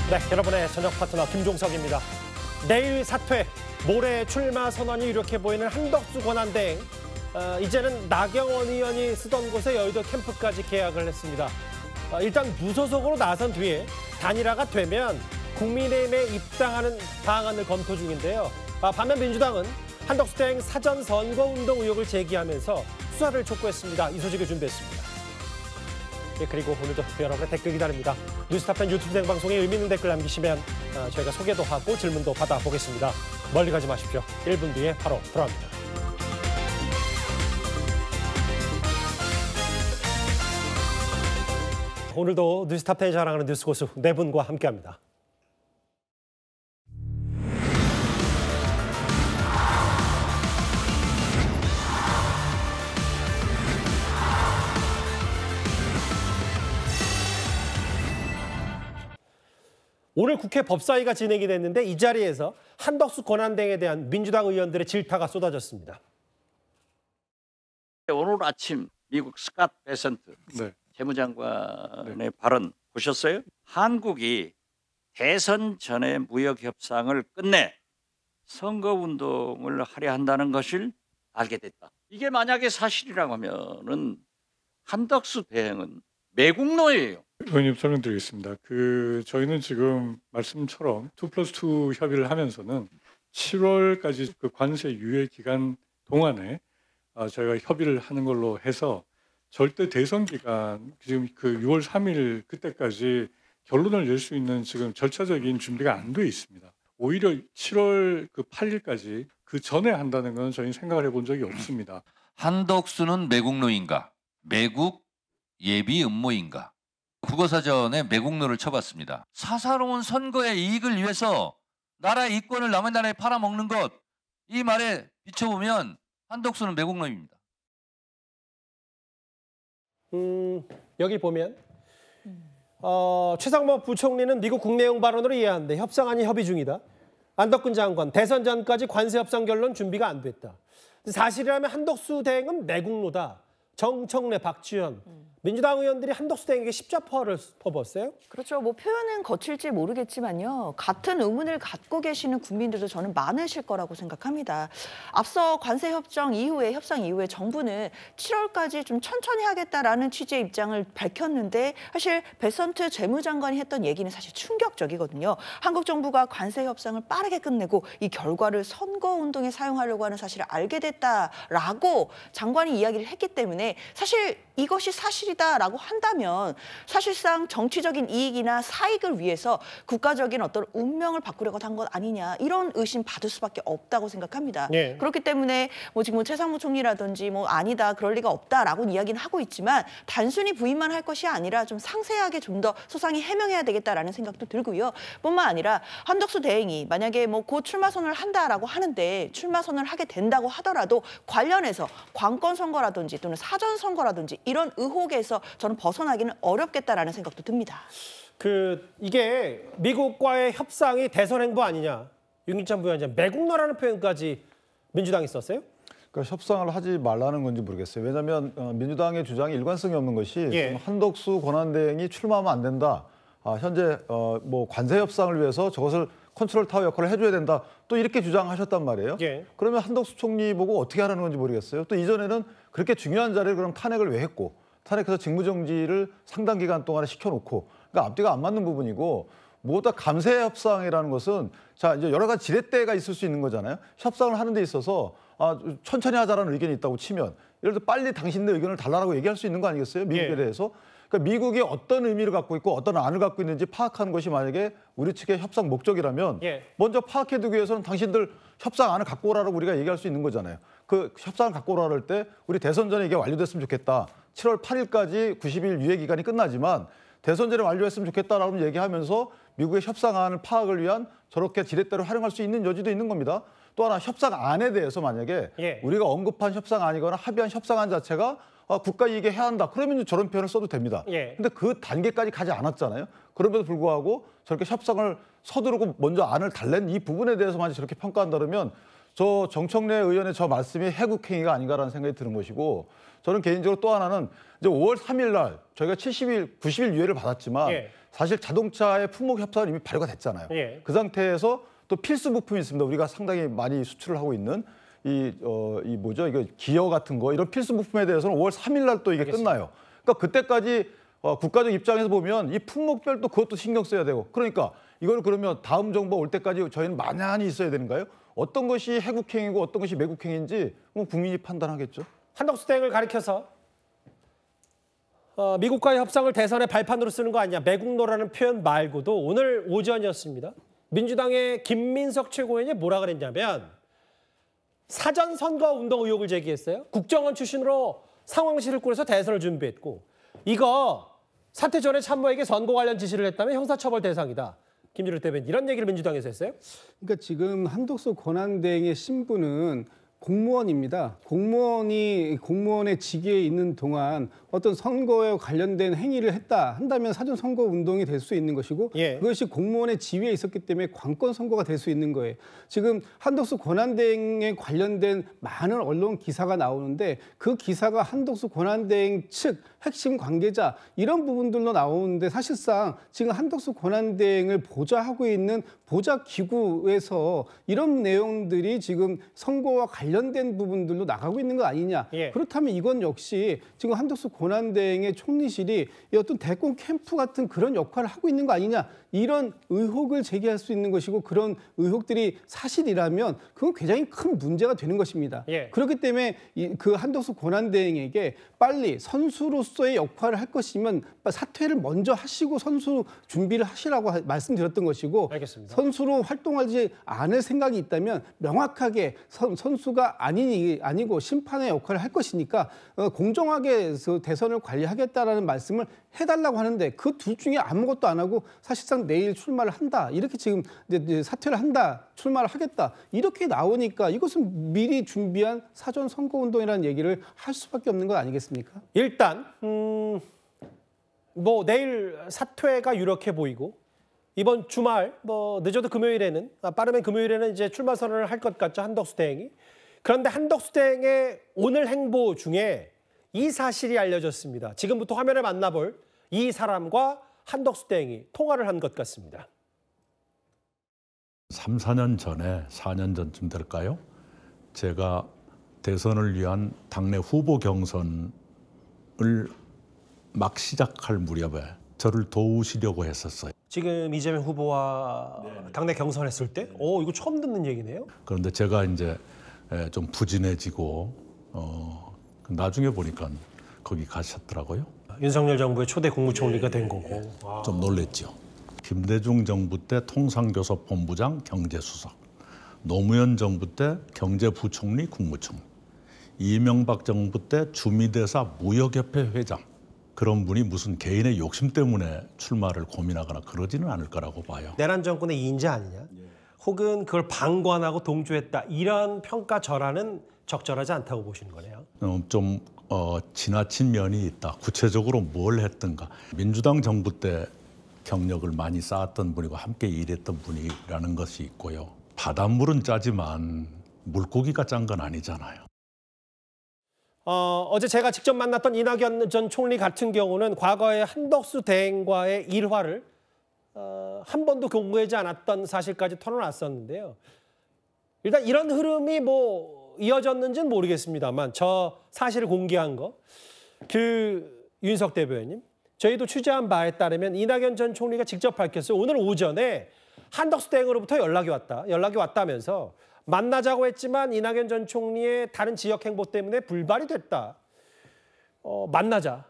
네, 여러분의 저녁 파트너 김종석입니다. 내일 사퇴, 모레 출마 선언이 이렇게 보이는 한덕수 권한대행. 이제는 나경원 의원이 쓰던 곳에 여의도 캠프까지 계약을 했습니다. 일단 무소속으로 나선 뒤에 단일화가 되면 국민의힘에 입당하는 방안을 검토 중인데요. 반면 민주당은 한덕수 대행 사전 선거운동 의혹을 제기하면서 수사를 촉구했습니다. 이 소식을 준비했습니다. 예, 그리고 오늘도 여러분의 댓글 기다립니다. 뉴스타팬 유튜브 생방송에 의미 있는 댓글 남기시면 저희가 소개도 하고 질문도 받아보겠습니다. 멀리 가지 마십시오. 1분 뒤에 바로 돌아옵니다. 오늘도 뉴스타팬이 자랑하는 뉴스고수 네 분과 함께합니다. 오늘 국회 법사위가 진행이 됐는데 이 자리에서 한덕수 권한대행에 대한 민주당 의원들의 질타가 쏟아졌습니다. 오늘 아침 미국 스캇 베센트 재무장관의 발언 보셨어요? 한국이 대선 전에 무역 협상을 끝내 선거운동을 하려 한다는 것을 알게 됐다. 이게 만약에 사실이라고 하면은 한덕수 대행은 매국노예요. 의원님 설명드리겠습니다. 저희는 지금 말씀처럼 2+2 협의를 하면서는 7월까지 그 관세 유예 기간 동안에 저희가 협의를 하는 걸로 해서 절대 대선 기간 지금 그 6월 3일 그때까지 결론을 낼 수 있는 지금 절차적인 준비가 안 돼 있습니다. 오히려 7월 8일까지 그 전에 한다는 건 저희는 생각을 해본 적이 없습니다. 한덕수는 매국노인가? 매국 예비 음모인가? 국어사전에 매국노를 쳐봤습니다. 사사로운 선거의 이익을 위해서 나라의 이권을 남의 나라에 팔아먹는 것, 이 말에 비춰보면 한덕수는 매국노입니다. 여기 보면 최상목 부총리는 미국 국내용 발언으로 이해하는데 협상안이 협의 중이다. 안덕근 장관, 대선 전까지 관세 협상 결론 준비가 안 됐다. 사실이라면 한덕수 대행은 매국노다. 정청래, 박지원, 민주당 의원들이 한덕수 대행에게 십자포를 퍼붓었어요? 그렇죠. 뭐 표현은 거칠지 모르겠지만요. 같은 의문을 갖고 계시는 국민들도 저는 많으실 거라고 생각합니다. 앞서 관세 협정 이후에 협상 이후에 정부는 7월까지 좀 천천히 하겠다라는 취지의 입장을 밝혔는데 사실 베선트 재무장관이 했던 얘기는 사실 충격적이거든요. 한국 정부가 관세 협상을 빠르게 끝내고 이 결과를 선거운동에 사용하려고 하는 사실을 알게 됐다라고 장관이 이야기를 했기 때문에 사실 이것이 사실이다라고 한다면 사실상 정치적인 이익이나 사익을 위해서 국가적인 어떤 운명을 바꾸려고 한 것 아니냐 이런 의심 받을 수밖에 없다고 생각합니다. 네. 그렇기 때문에 뭐 지금 최상무 총리라든지 뭐 아니다 그럴 리가 없다라고 이야기는 하고 있지만 단순히 부인만 할 것이 아니라 좀 상세하게 좀 더 소상히 해명해야 되겠다라는 생각도 들고요. 뿐만 아니라 한덕수 대행이 만약에 뭐 곧 출마 선언을 한다라고 하는데 출마 선언을 하게 된다고 하더라도 관련해서 관권 선거라든지 또는 사전 선거라든지 이런 의혹에서 저는 벗어나기는 어렵겠다라는 생각도 듭니다. 이게 미국과의 협상이 대선 행보 아니냐. 윤기찬 부위원장 매국노라는 표현까지 민주당이 썼어요? 그러니까 협상을 하지 말라는 건지 모르겠어요. 왜냐하면 민주당의 주장이 일관성이 없는 것이 한덕수 권한대행이 출마하면 안 된다. 현재 뭐 관세 협상을 위해서 저것을 컨트롤 타워 역할을 해줘야 된다. 또 이렇게 주장하셨단 말이에요. 그러면 한덕수 총리 보고 어떻게 하라는 건지 모르겠어요. 또 이전에는 그렇게 중요한 자리를 그럼 탄핵을 왜 했고 탄핵해서 직무정지를 상당 기간 동안에 시켜놓고 그러니까 앞뒤가 안 맞는 부분이고 무엇보다 감세 협상이라는 것은 자 이제 여러 가지 지렛대가 있을 수 있는 거잖아요. 협상을 하는 데 있어서 천천히 하자라는 의견이 있다고 치면 예를 들어 빨리 당신들 의견을 달라고 얘기할 수 있는 거 아니겠어요? 미국에 대해서. 그러니까 미국이 어떤 의미를 갖고 있고 어떤 안을 갖고 있는지 파악하는 것이 만약에 우리 측의 협상 목적이라면 먼저 파악해두기 위해서는 당신들 협상안을 갖고 오라고 우리가 얘기할 수 있는 거잖아요. 그 협상을 갖고 오라 할 때 우리 대선 전에 이게 완료됐으면 좋겠다. 7월 8일까지 90일 유예 기간이 끝나지만 대선 전에 완료했으면 좋겠다라고 얘기하면서 미국의 협상안을 파악을 위한 저렇게 지렛대로 활용할 수 있는 여지도 있는 겁니다. 또 하나 협상안에 대해서 만약에 우리가 언급한 협상안이거나 합의한 협상안 자체가 국가 이익에 해한다. 그러면 저런 표현을 써도 됩니다. 근데 그 단계까지 가지 않았잖아요. 그럼에도 불구하고 저렇게 협상을 서두르고 먼저 안을 달랜 이 부분에 대해서 만약 저렇게 평가한다면 저 정청래 의원의 저 말씀이 해국행위가 아닌가라는 생각이 드는 것이고 저는 개인적으로 또 하나는 이제 5월 3일 날 저희가 90일 유예를 받았지만 예. 사실 사실 자동차의 품목 협상은 이미 발효가 됐잖아요. 예. 그 상태에서 또 필수 부품이 있습니다. 우리가 상당히 많이 수출을 하고 있는 이 뭐죠? 이거 기어 같은 거 이런 필수 부품에 대해서는 5월 3일 날 또 이게 알겠습니다. 끝나요. 그러니까 그때까지 국가적 입장에서 보면 이 품목별도 그것도 신경 써야 되고 그러니까 이걸 그러면 다음 정부 올 때까지 저희는 만연히 있어야 되는가요? 어떤 것이 해국행위고 어떤 것이 매국행위인지 국민이 판단하겠죠. 한덕수 대행을 가리켜서 미국과의 협상을 대선의 발판으로 쓰는 거 아니냐. 매국노라는 표현 말고도 오늘 오전이었습니다. 민주당의 김민석 최고위원이 뭐라 그랬냐면 사전 선거 운동 의혹을 제기했어요. 국정원 출신으로 상황실을 꾸려서 대선을 준비했고 이거 사퇴 전에 참모에게 선거 관련 지시를 했다면 형사처벌 대상이다. 김준일 대변인 이런 얘기를 민주당에서 했어요. 그러니까 지금 한덕수 권한대행의 신분은 공무원입니다. 공무원의 직위에 있는 동안 어떤 선거에 관련된 행위를 한다면 사전 선거 운동이 될 수 있는 것이고 예. 그것이 공무원의 지위에 있었기 때문에 관건 선거가 될 수 있는 거예요. 지금 한덕수 권한대행에 관련된 많은 언론 기사가 나오는데 그 기사가 한덕수 권한대행 측 핵심 관계자 이런 부분들로 나오는데 사실상 지금 한덕수 권한대행을 보좌하고 있는 보좌기구에서 이런 내용들이 지금 선거와 관련된 부분들로 나가고 있는 거 아니냐. 예. 그렇다면 이건 역시 지금 한덕수 권한대행의 총리실이 이 어떤 대권 캠프 같은 그런 역할을 하고 있는 거 아니냐. 이런 의혹을 제기할 수 있는 것이고 그런 의혹들이 사실이라면 그건 굉장히 큰 문제가 되는 것입니다. 예. 그렇기 때문에 그 한덕수 권한대행에게 빨리 선수로서의 역할을 할 것이면 사퇴를 먼저 하시고 선수 준비를 하시라고 말씀드렸던 것이고 알겠습니다. 선수로 활동하지 않을 생각이 있다면 명확하게 선수가 아니고 심판의 역할을 할 것이니까 공정하게 대선을 관리하겠다라는 말씀을 해달라고 하는데 그 둘 중에 아무것도 안 하고 사실상 내일 출마를 한다. 이렇게 지금 이제 사퇴를 한다. 출마를 하겠다. 이렇게 나오니까 이것은 미리 준비한 사전 선거운동이라는 얘기를 할 수밖에 없는 것 아니겠습니까? 일단 뭐 내일 사퇴가 유력해 보이고 이번 주말 뭐 늦어도 금요일에는 빠르면 금요일에는 이제 출마 선언을 할 것 같죠. 한덕수 대행이. 그런데 한덕수 대행의 오늘 행보 중에 이 사실이 알려졌습니다. 지금부터 화면을 만나볼 이 사람과 한덕수 대행이 통화를 한 것 같습니다. 3, 4년 전에 4년 전쯤 될까요? 제가 대선을 위한 당내 후보 경선을 막 시작할 무렵에 저를 도우시려고 했었어요. 지금 이재명 후보와 당내 경선했을 때? 이거 처음 듣는 얘기네요. 그런데 제가 이제 좀 부진해지고 나중에 보니까 거기 가셨더라고요. 윤석열 정부의 초대 국무총리가 된 거고. 좀 놀랬죠. 김대중 정부 때 통상교섭본부장 경제수석, 노무현 정부 때 경제부총리 국무총리, 이명박 정부 때 주미대사 무역협회 회장. 그런 분이 무슨 개인의 욕심 때문에 출마를 고민하거나 그러지는 않을 거라고 봐요. 내란 정권의 인자 아니냐? 혹은 그걸 방관하고 동조했다. 이런 평가 절하는 적절하지 않다고 보시는 거네요. 좀 지나친 면이 있다. 구체적으로 뭘 했던가. 민주당 정부 때 경력을 많이 쌓았던 분이고 함께 일했던 분이라는 것이 있고요. 바닷물은 짜지만 물고기가 짠 건 아니잖아요. 어제 제가 직접 만났던 이낙연 전 총리 같은 경우는 과거에 한덕수 대행과의 일화를 한 번도 공개하지 않았던 사실까지 털어놨었는데요. 일단 이런 흐름이 뭐 이어졌는지는 모르겠습니다만 저 사실을 공개한 거, 윤석 대변인, 저희도 취재한 바에 따르면 이낙연 전 총리가 직접 밝혔어요. 오늘 오전에 한덕수 대행으로부터 연락이 왔다면서 만나자고 했지만 이낙연 전 총리의 다른 지역 행보 때문에 불발이 됐다. 만나자.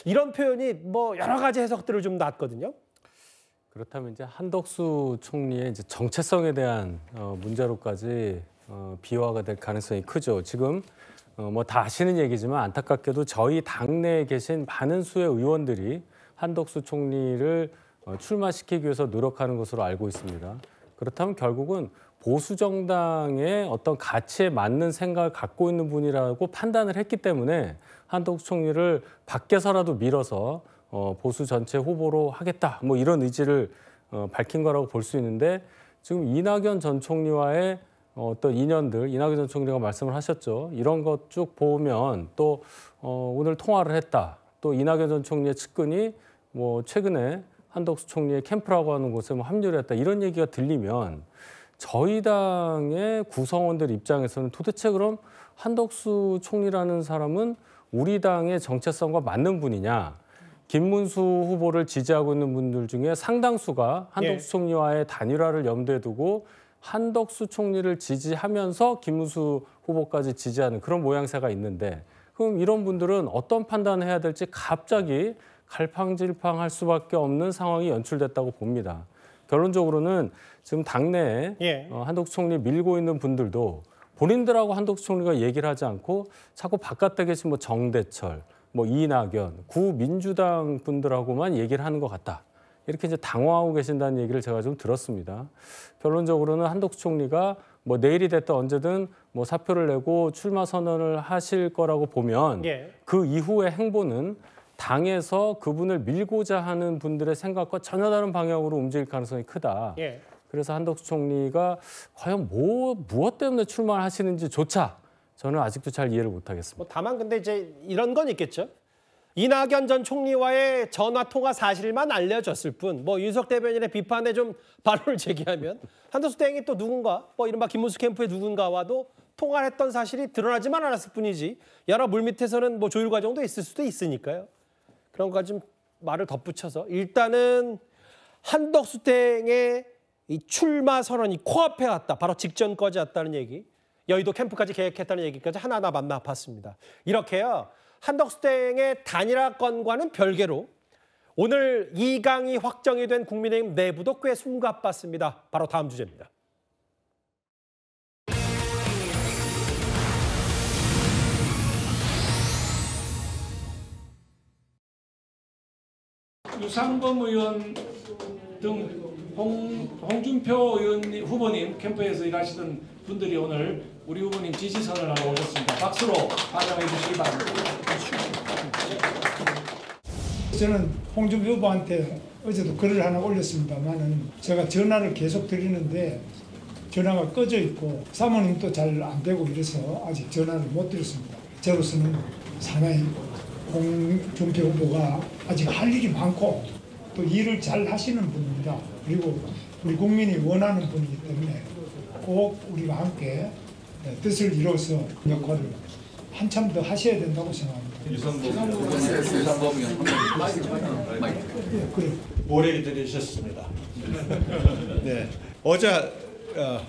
이런 표현이 뭐 여러 가지 해석들을 좀 놨거든요. 그렇다면 이제 한덕수 총리의 이제 정체성에 대한 문제로까지 비화가 될 가능성이 크죠. 지금 뭐 다 아시는 얘기지만 안타깝게도 저희 당내에 계신 많은 수의 의원들이 한덕수 총리를 출마시키기 위해서 노력하는 것으로 알고 있습니다. 그렇다면 결국은 보수 정당의 어떤 가치에 맞는 생각을 갖고 있는 분이라고 판단을 했기 때문에 한덕수 총리를 밖에서라도 밀어서 보수 전체 후보로 하겠다. 뭐 이런 의지를 밝힌 거라고 볼 수 있는데 지금 이낙연 전 총리와의 어떤 인연들 이낙연 전 총리가 말씀을 하셨죠. 이런 것 쭉 보면 또 오늘 통화를 했다. 또 이낙연 전 총리의 측근이 뭐 최근에 한덕수 총리의 캠프라고 하는 곳에 뭐 합류를 했다. 이런 얘기가 들리면 저희 당의 구성원들 입장에서는 도대체 그럼 한덕수 총리라는 사람은 우리 당의 정체성과 맞는 분이냐? 김문수 후보를 지지하고 있는 분들 중에 상당수가 한덕수 총리와의 단일화를 염두에 두고 한덕수 총리를 지지하면서 김문수 후보까지 지지하는 그런 모양새가 있는데 그럼 이런 분들은 어떤 판단을 해야 될지 갑자기 갈팡질팡할 수밖에 없는 상황이 연출됐다고 봅니다. 결론적으로는 지금 당내에 한덕수 총리 밀고 있는 분들도 본인들하고 한덕수 총리가 얘기를 하지 않고 자꾸 바깥에 계신 뭐 정대철, 뭐 이낙연, 구민주당 분들하고만 얘기를 하는 것 같다. 이렇게 이제 당황하고 계신다는 얘기를 제가 좀 들었습니다. 결론적으로는 한덕수 총리가 뭐 내일이 됐든 언제든 뭐 사표를 내고 출마 선언을 하실 거라고 보면 그 이후의 행보는 당에서 그분을 밀고자 하는 분들의 생각과 전혀 다른 방향으로 움직일 가능성이 크다. 그래서 한덕수 총리가 과연 무엇 때문에 출마를 하시는지조차 저는 아직도 잘 이해를 못하겠습니다. 뭐 다만 근데 이제 이런 건 있겠죠. 이낙연 전 총리와의 전화 통화 사실만 알려졌을 뿐, 뭐 윤석 대변인의 비판에 좀 발언을 제기하면 한덕수 대행이 또 누군가, 뭐 이른바 김문수 캠프의 누군가와도 통화를 했던 사실이 드러나지만 않았을 뿐이지 여러 물밑에서는 뭐 조율 과정도 있을 수도 있으니까요. 그런 거 좀 말을 덧붙여서 일단은 한덕수 대행의 이 출마 선언이 코앞에 왔다. 바로 직전까지 왔다는 얘기. 여의도 캠프까지 계획했다는 얘기까지 하나하나 만나봤습니다. 이렇게요. 한덕수 대행의 단일화 건과는 별개로 오늘 2강이 확정이 된 국민의힘 내부도 꽤 숨가빴습니다. 바로 다음 주제입니다. 유상범 의원 등 홍준표 의원 후보님 캠프에서 일하시던 분들이 오늘 우리 후보님 지지 선언하러 오셨습니다. 박수로 환영해 주시기 바랍니다. 저는 홍준표 후보한테 어제도 글을 하나 올렸습니다만은 제가 전화를 계속 드리는데 전화가 꺼져 있고 사모님도 잘 안 되고 이래서 아직 전화를 못 드렸습니다. 저로서는 상당히 홍준표 후보가 아직 할 일이 많고 또 일을 잘 하시는 분입니다. 그리고 우리 국민이 원하는 분이기 때문에 꼭 우리가 함께 뜻을 이뤄서 역할을 한참 더 하셔야 된다고 생각합니다. 모레 들으셨습니다. 네, 어제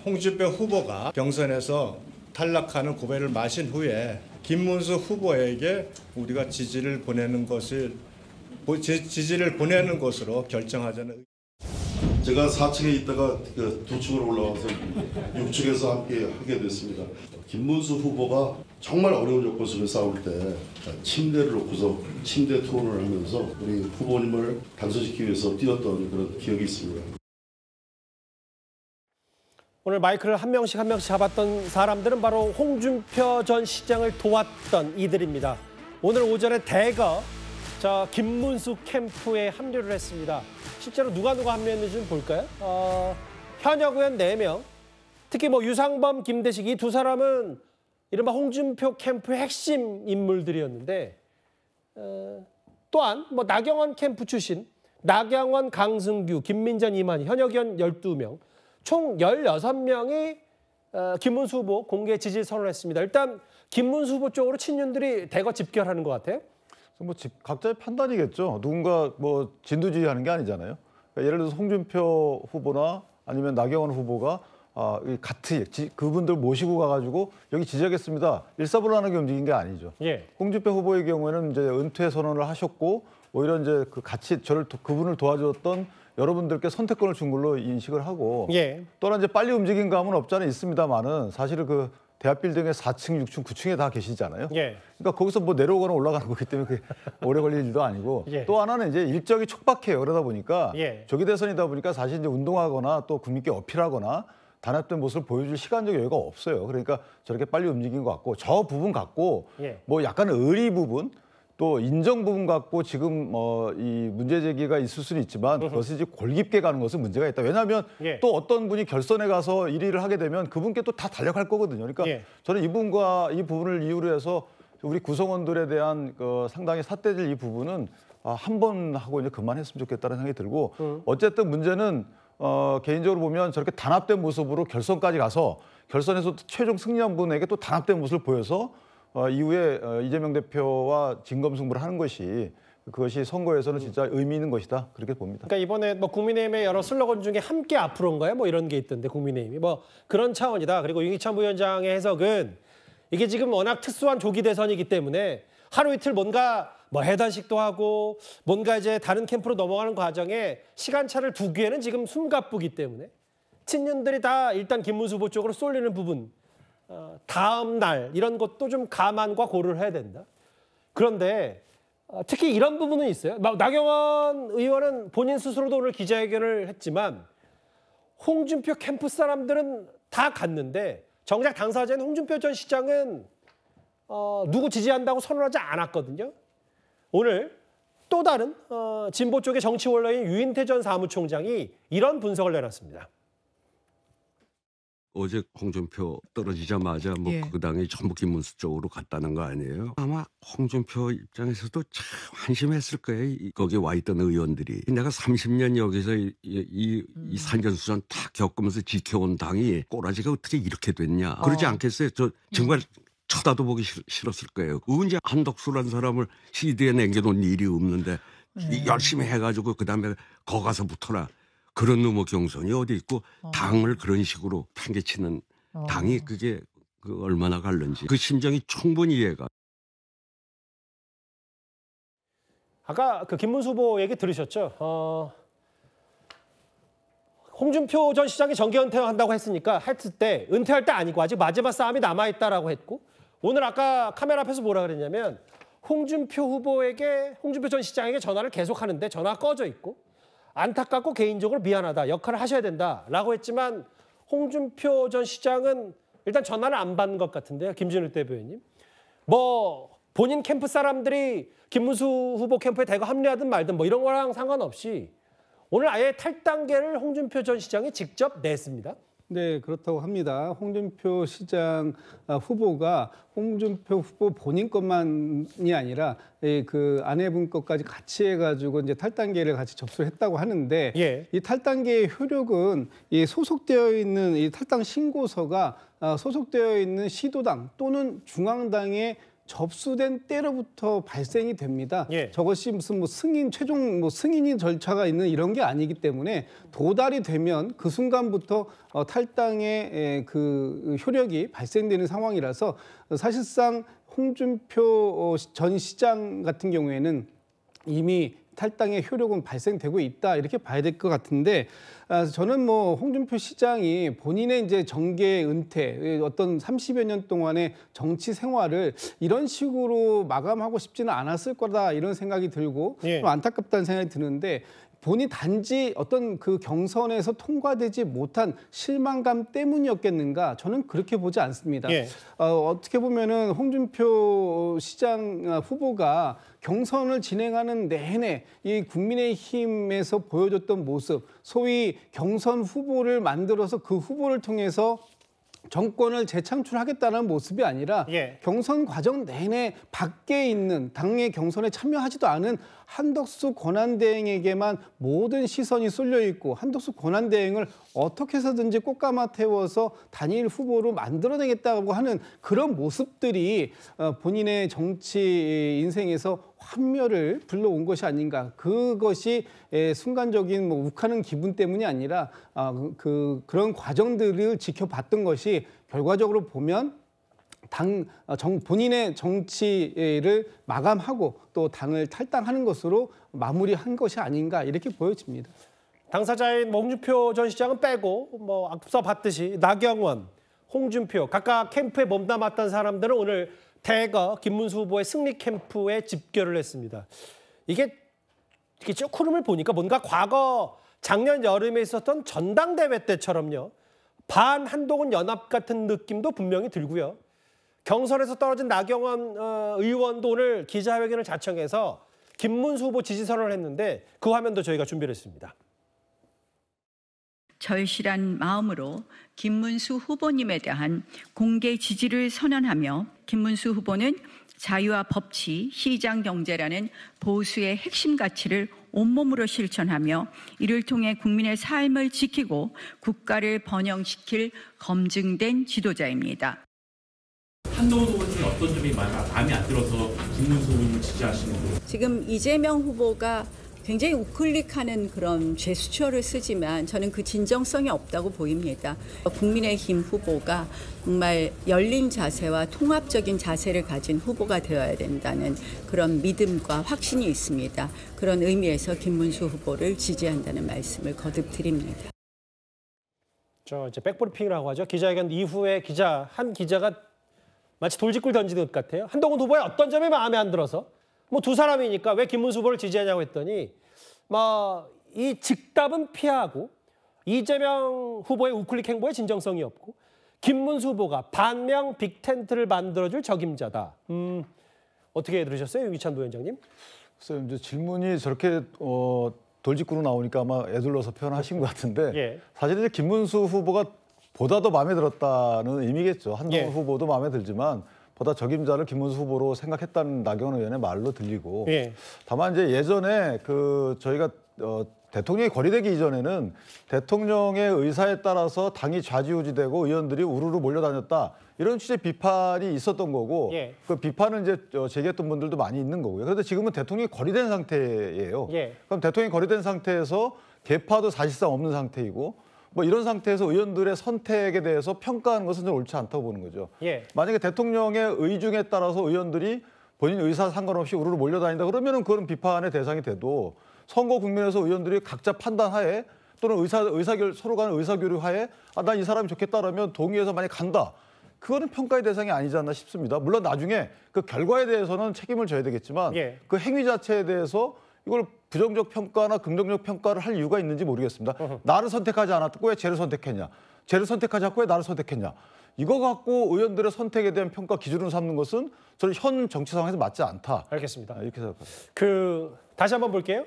홍준표 후보가 경선에서 탈락하는 고배를 마신 후에 김문수 후보에게 우리가 지지를 보내는 것으로 결정하자는. 제가 4층에 있다가 두 층으로 올라와서 6층에서 함께 하게 됐습니다. 김문수 후보가 정말 어려운 조건 속에 싸울 때 침대를 놓고서 침대 토론을 하면서 우리 후보님을 당선시키기 위해서 뛰었던 그런 기억이 있습니다. 오늘 마이크를 한 명씩 잡았던 사람들은 바로 홍준표 전 시장을 도왔던 이들입니다. 오늘 오전에 대거 김문수 캠프에 합류를 했습니다. 실제로 누가 합류했는지 좀 볼까요? 현역 의원 4명, 특히 뭐 유상범, 김대식 이 두 사람은 이른바 홍준표 캠프의 핵심 인물들이었는데 또한 뭐 나경원 캠프 출신 나경원, 강승규, 김민전, 이만희 현역 의원 12명, 총 16명이 김문수 후보 공개 지지 선언을 했습니다. 일단 김문수 후보 쪽으로 친윤들이 대거 집결하는 것 같아요. 뭐 각자의 판단이겠죠. 누군가 뭐 진두지휘하는 게 아니잖아요. 그러니까 예를 들어서 홍준표 후보나 아니면 나경원 후보가 같이 그분들 모시고 가가지고 여기 지지하겠습니다. 일사불란하게 움직인 게 아니죠. 홍준표 후보의 경우에는 이제 은퇴 선언을 하셨고 오히려 이제 같이 그분을 도와줬던 여러분들께 선택권을 준 걸로 인식을 하고 또한 이제 빨리 움직인 감은 없지 않아 있습니다만은 사실은 그 대합 빌딩의 4층, 6층, 9층에 다 계시잖아요. 그러니까 거기서 뭐 내려오거나 올라가는 거기 때문에 그게 오래 걸릴 일도 아니고 또 하나는 이제 일정이 촉박해요. 그러다 보니까 조기 대선이다 보니까 사실 이제 운동하거나 또 국민께 어필하거나 단합된 모습을 보여줄 시간적 여유가 없어요. 그러니까 저렇게 빨리 움직인 것 같고 저 부분 갖고 뭐 약간 의리 부분 또 인정 부분 갖고 지금 이 문제 제기가 있을 수는 있지만 그것이 이제 골 깊게 가는 것은 문제가 있다. 왜냐하면 예. 또 어떤 분이 결선에 가서 1위를 하게 되면 그분께 또 다 달려갈 거거든요. 그러니까 예. 저는 이 부분을 이유로 해서 우리 구성원들에 대한 상당히 삿대질 이 부분은 한 번 하고 이제 그만했으면 좋겠다는 생각이 들고 어쨌든 문제는 개인적으로 보면 저렇게 단합된 모습으로 결선까지 가서 결선에서 최종 승리한 분에게 또 단합된 모습을 보여서 이후에 이재명 대표와 진검승부를 하는 그것이 선거에서는 진짜 의미 있는 것이다 그렇게 봅니다. 그러니까 이번에 뭐 국민의힘의 여러 슬로건 중에 함께 앞으로인가요? 뭐 이런 게 있던데 국민의힘이 뭐 그런 차원이다. 그리고 윤기찬 부위원장의 해석은 이게 지금 워낙 특수한 조기 대선이기 때문에 하루 이틀 뭔가 뭐 해단식도 하고 뭔가 이제 다른 캠프로 넘어가는 과정에 시간차를 두기에는 지금 숨가쁘기 때문에 친윤들이 다 일단 김문수 후보 쪽으로 쏠리는 부분 다음 날 이런 것도 좀 감안과 고려를 해야 된다. 그런데 특히 이런 부분은 있어요. 나경원 의원은 본인 스스로도 오늘 기자회견을 했지만 홍준표 캠프 사람들은 다 갔는데 정작 당사자인 홍준표 전 시장은 누구 지지한다고 선언하지 않았거든요. 오늘 또 다른 진보 쪽의 정치 원로인 유인태 전 사무총장이 이런 분석을 내놨습니다. 어제 홍준표 떨어지자마자 그 당이 전부 김문수 쪽으로 갔다는 거 아니에요? 아마 홍준표 입장에서도 참 한심했을 거예요. 거기 와 있던 의원들이. 내가 30년 여기서 이 산전수전 다 겪으면서 지켜온 당이 꼬라지가 어떻게 이렇게 됐냐. 그러지 않겠어요? 저 정말 쳐다도 보기 싫었을 거예요. 언제 한덕수라는 사람을 시대에 남겨놓은 일이 없는데 열심히 해가지고 그다음에 거 가서 붙어라. 그런 놈의 경선이 어디 있고 당을 그런 식으로 팽개치는 당이 그게 얼마나 갈른지 그 심정이 충분히 이해가. 아까 그 김문수 후보 얘기 들으셨죠? 홍준표 전 시장이 정계 은퇴한다고 했으니까 했을 때 은퇴할 때 아니고 아직 마지막 싸움이 남아있다라고 했고 오늘 아까 카메라 앞에서 뭐라 그랬냐면 홍준표 후보에게 홍준표 전 시장에게 전화를 계속하는데 전화가 꺼져 있고 안타깝고 개인적으로 미안하다. 역할을 하셔야 된다라고 했지만 홍준표 전 시장은 일단 전화를 안 받는 것 같은데요. 김진우 대변인. 뭐 본인 캠프 사람들이 김문수 후보 캠프에 대거 합류하든 말든 뭐 이런 거랑 상관없이 오늘 아예 탈당계를 홍준표 전 시장이 직접 냈습니다. 네, 그렇다고 합니다. 홍준표 시장 후보가 홍준표 후보 본인 것만이 아니라 그 아내분 것까지 같이 해가지고 이제 탈당계를 같이 접수를 했다고 하는데 이 탈당계의 효력은 이 소속되어 있는 이 탈당 신고서가 소속되어 있는 시도당 또는 중앙당에 접수된 때로부터 발생이 됩니다. 저것이 무슨 최종 승인이 절차가 있는 이런 게 아니기 때문에 도달이 되면 그 순간부터 탈당의 그 효력이 발생되는 상황이라서 사실상 홍준표 전 시장 같은 경우에는 이미 탈당의 효력은 발생되고 있다 이렇게 봐야 될 것 같은데 저는 홍준표 시장이 본인의 이제 정계 은퇴 어떤 30여 년 동안의 정치 생활을 이런 식으로 마감하고 싶지는 않았을 거다 이런 생각이 들고 좀 안타깝다는 생각이 드는데 본인 단지 어떤 그 경선에서 통과되지 못한 실망감 때문이었겠는가 저는 그렇게 보지 않습니다. 어떻게 보면은 홍준표 시장 후보가 경선을 진행하는 내내 이 국민의힘에서 보여줬던 모습, 소위 경선 후보를 만들어서 그 후보를 통해서 정권을 재창출하겠다는 모습이 아니라 경선 과정 내내 밖에 있는 당의 경선에 참여하지도 않은 한덕수 권한대행에게만 모든 시선이 쏠려 있고 한덕수 권한대행을 어떻게 해서든지 꽃가마 태워서 단일 후보로 만들어내겠다고 하는 그런 모습들이 본인의 정치 인생에서 환멸을 불러온 것이 아닌가. 그것이 순간적인 욱하는 기분 때문이 아니라 그런 과정들을 지켜봤던 것이 결과적으로 보면 본인의 정치를 마감하고 또 당을 탈당하는 것으로 마무리한 것이 아닌가 이렇게 보여집니다. 당사자인 홍준표 전 시장은 빼고 앞서 봤듯이 나경원, 홍준표 각각 캠프에 몸담았던 사람들은 오늘 대거 김문수 후보의 승리 캠프에 집결을 했습니다. 이게 쭉 흐름을 보니까 뭔가 과거 작년 여름에 있었던 전당대회 때처럼요. 반 한동훈 연합 같은 느낌도 분명히 들고요. 경선에서 떨어진 나경원 의원도 오늘 기자회견을 자청해서 김문수 후보 지지 선언을 했는데 그 화면도 저희가 준비를 했습니다. 절실한 마음으로 김문수 후보님에 대한 공개 지지를 선언하며 김문수 후보는 자유와 법치, 시장 경제라는 보수의 핵심 가치를 온몸으로 실천하며 이를 통해 국민의 삶을 지키고 국가를 번영시킬 검증된 지도자입니다. 한동훈 후보님이 어떤 점이 마음에 안 들어서 김문수 후보님을 지지하시는 거예요? 지금 이재명 후보가 굉장히 우클릭하는 그런 제스처를 쓰지만 저는 그 진정성이 없다고 보입니다. 국민의힘 후보가 정말 열린 자세와 통합적인 자세를 가진 후보가 되어야 된다는 그런 믿음과 확신이 있습니다. 그런 의미에서 김문수 후보를 지지한다는 말씀을 거듭 드립니다. 저 이제 백브리핑이라고 하죠. 기자회견 이후에 한 기자가 마치 돌직구를 던지는 것 같아요. 한동훈 후보의 어떤 점이 마음에 안 들어서 뭐 두 사람이니까 왜 김문수 후보를 지지하냐고 했더니 이 즉답은 피하고 이재명 후보의 우클릭 행보에 진정성이 없고 김문수 후보가 반명 빅텐트를 만들어줄 적임자다. 어떻게 들으셨어요, 유기찬 부위원장님? 글쎄요, 이제 질문이 저렇게 돌직구로 나오니까 아마 애둘러서 표현하신 것 같은데 예. 사실 이제 김문수 후보가 보다 더 마음에 들었다는 의미겠죠. 한동훈 예. 후보도 마음에 들지만 보다 적임자를 김문수 후보로 생각했다는 나경원 의원의 말로 들리고 예. 다만 이제 예전에 저희가 대통령이 거리되기 이전에는 대통령의 의사에 따라서 당이 좌지우지되고 의원들이 우르르 몰려다녔다 이런 취지의 비판이 있었던 거고 예. 그 비판을 이제 제기했던 분들도 많이 있는 거고요. 그런데 지금은 대통령이 거리된 상태예요. 예. 그럼 대통령이 거리된 상태에서 개파도 사실상 없는 상태이고 뭐 이런 상태에서 의원들의 선택에 대해서 평가하는 것은 좀 옳지 않다고 보는 거죠. 예. 만약에 대통령의 의중에 따라서 의원들이 본인 의사 상관없이 우르르 몰려다닌다 그러면은 그건 비판의 대상이 돼도 선거 국면에서 의원들이 각자 판단하에 또는 서로 간의 의사교류하에 난 이 사람이 좋겠다라면 동의해서 만약 간다. 그거는 평가의 대상이 아니지 않나 싶습니다. 물론 나중에 그 결과에 대해서는 책임을 져야 되겠지만 예. 그 행위 자체에 대해서 이걸 부정적 평가나 긍정적 평가를 할 이유가 있는지 모르겠습니다. 나를 선택하지 않았고 왜 쟤를 선택했냐. 쟤를 선택하지 않고 왜 나를 선택했냐. 이거 갖고 의원들의 선택에 대한 평가 기준으로 삼는 것은 저는 현 정치 상황에서 맞지 않다. 알겠습니다. 이렇게 생각합니다. 다시 한번 볼게요.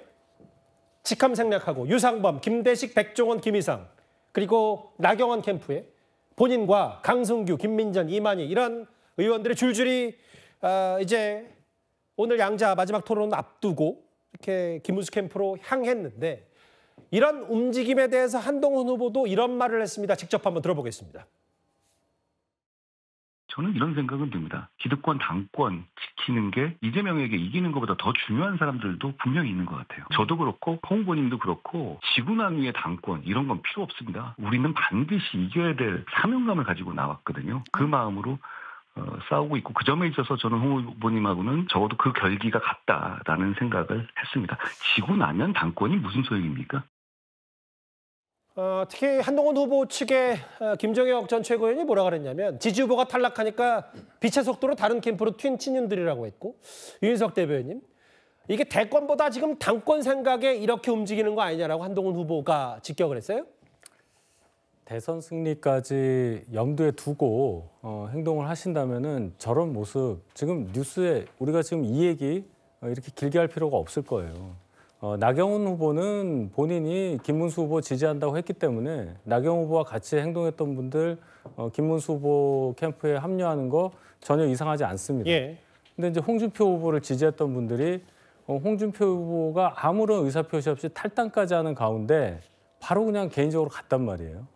직함 생략하고 유상범, 김대식, 백종원, 김희상 그리고 나경원 캠프에 본인과 강승규, 김민전, 이만희 이런 의원들이 줄줄이 이제 오늘 양자 마지막 토론 앞두고 이렇게 김문수 캠프로 향했는데 이런 움직임에 대해서 한동훈 후보도 이런 말을 했습니다. 직접 한번 들어보겠습니다. 저는 이런 생각은 듭니다. 기득권, 당권 지키는 게 이재명에게 이기는 것보다 더 중요한 사람들도 분명히 있는 것 같아요. 저도 그렇고 홍 후보님도 그렇고 지구 나누의 당권 이런 건 필요 없습니다. 우리는 반드시 이겨야 될 사명감을 가지고 나왔거든요. 그 마음으로 싸우고 있고 그 점에 있어서 저는 홍 후보님하고는 적어도 그 결기가 같다라는 생각을 했습니다. 지고 나면 당권이 무슨 소용입니까? 특히 한동훈 후보 측의 김정혁 전 최고위원이 뭐라 그랬냐면 지지 후보가 탈락하니까 빛의 속도로 다른 캠프로 튄 친윤들이라고 했고 유인석 대변인 이게 대권보다 지금 당권 생각에 이렇게 움직이는 거 아니냐라고 한동훈 후보가 직격을 했어요. 대선 승리까지 염두에 두고 행동을 하신다면은 저런 모습 지금 뉴스에 우리가 지금 이 얘기 이렇게 길게 할 필요가 없을 거예요. 나경원 후보는 본인이 김문수 후보 지지한다고 했기 때문에 나경원 후보와 같이 행동했던 분들 김문수 후보 캠프에 합류하는 거 전혀 이상하지 않습니다. 예. 근데 이제 홍준표 후보를 지지했던 분들이 홍준표 후보가 아무런 의사표시 없이 탈당까지 하는 가운데 바로 그냥 개인적으로 갔단 말이에요.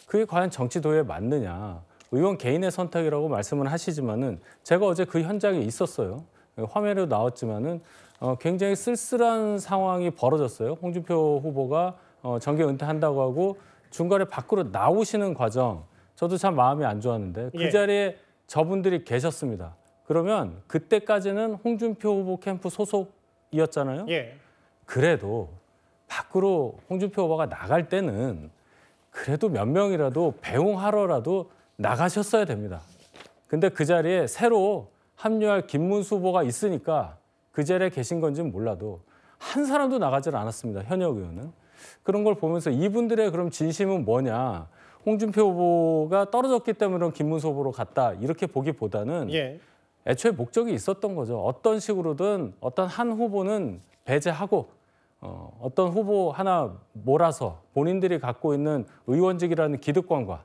그게 과연 정치 도에 맞느냐. 의원 개인의 선택이라고 말씀은 하시지만은 제가 어제 그 현장에 있었어요. 화면에도 나왔지만은 굉장히 쓸쓸한 상황이 벌어졌어요. 홍준표 후보가 정계 은퇴한다고 하고 중간에 밖으로 나오시는 과정 저도 참 마음이 안 좋았는데 그 자리에 저분들이 계셨습니다. 그러면 그때까지는 홍준표 후보 캠프 소속이었잖아요. 그래도 밖으로 홍준표 후보가 나갈 때는 그래도 몇 명이라도 배웅하러라도 나가셨어야 됩니다. 근데 그 자리에 새로 합류할 김문수 후보가 있으니까 그 자리에 계신 건지는 몰라도 한 사람도 나가질 않았습니다. 현역 의원은. 그런 걸 보면서 이분들의 그럼 진심은 뭐냐. 홍준표 후보가 떨어졌기 때문에 김문수 후보로 갔다 이렇게 보기보다는 예. 애초에 목적이 있었던 거죠. 어떤 식으로든 어떤 한 후보는 배제하고 어떤 후보 하나 몰아서 본인들이 갖고 있는 의원직이라는 기득권과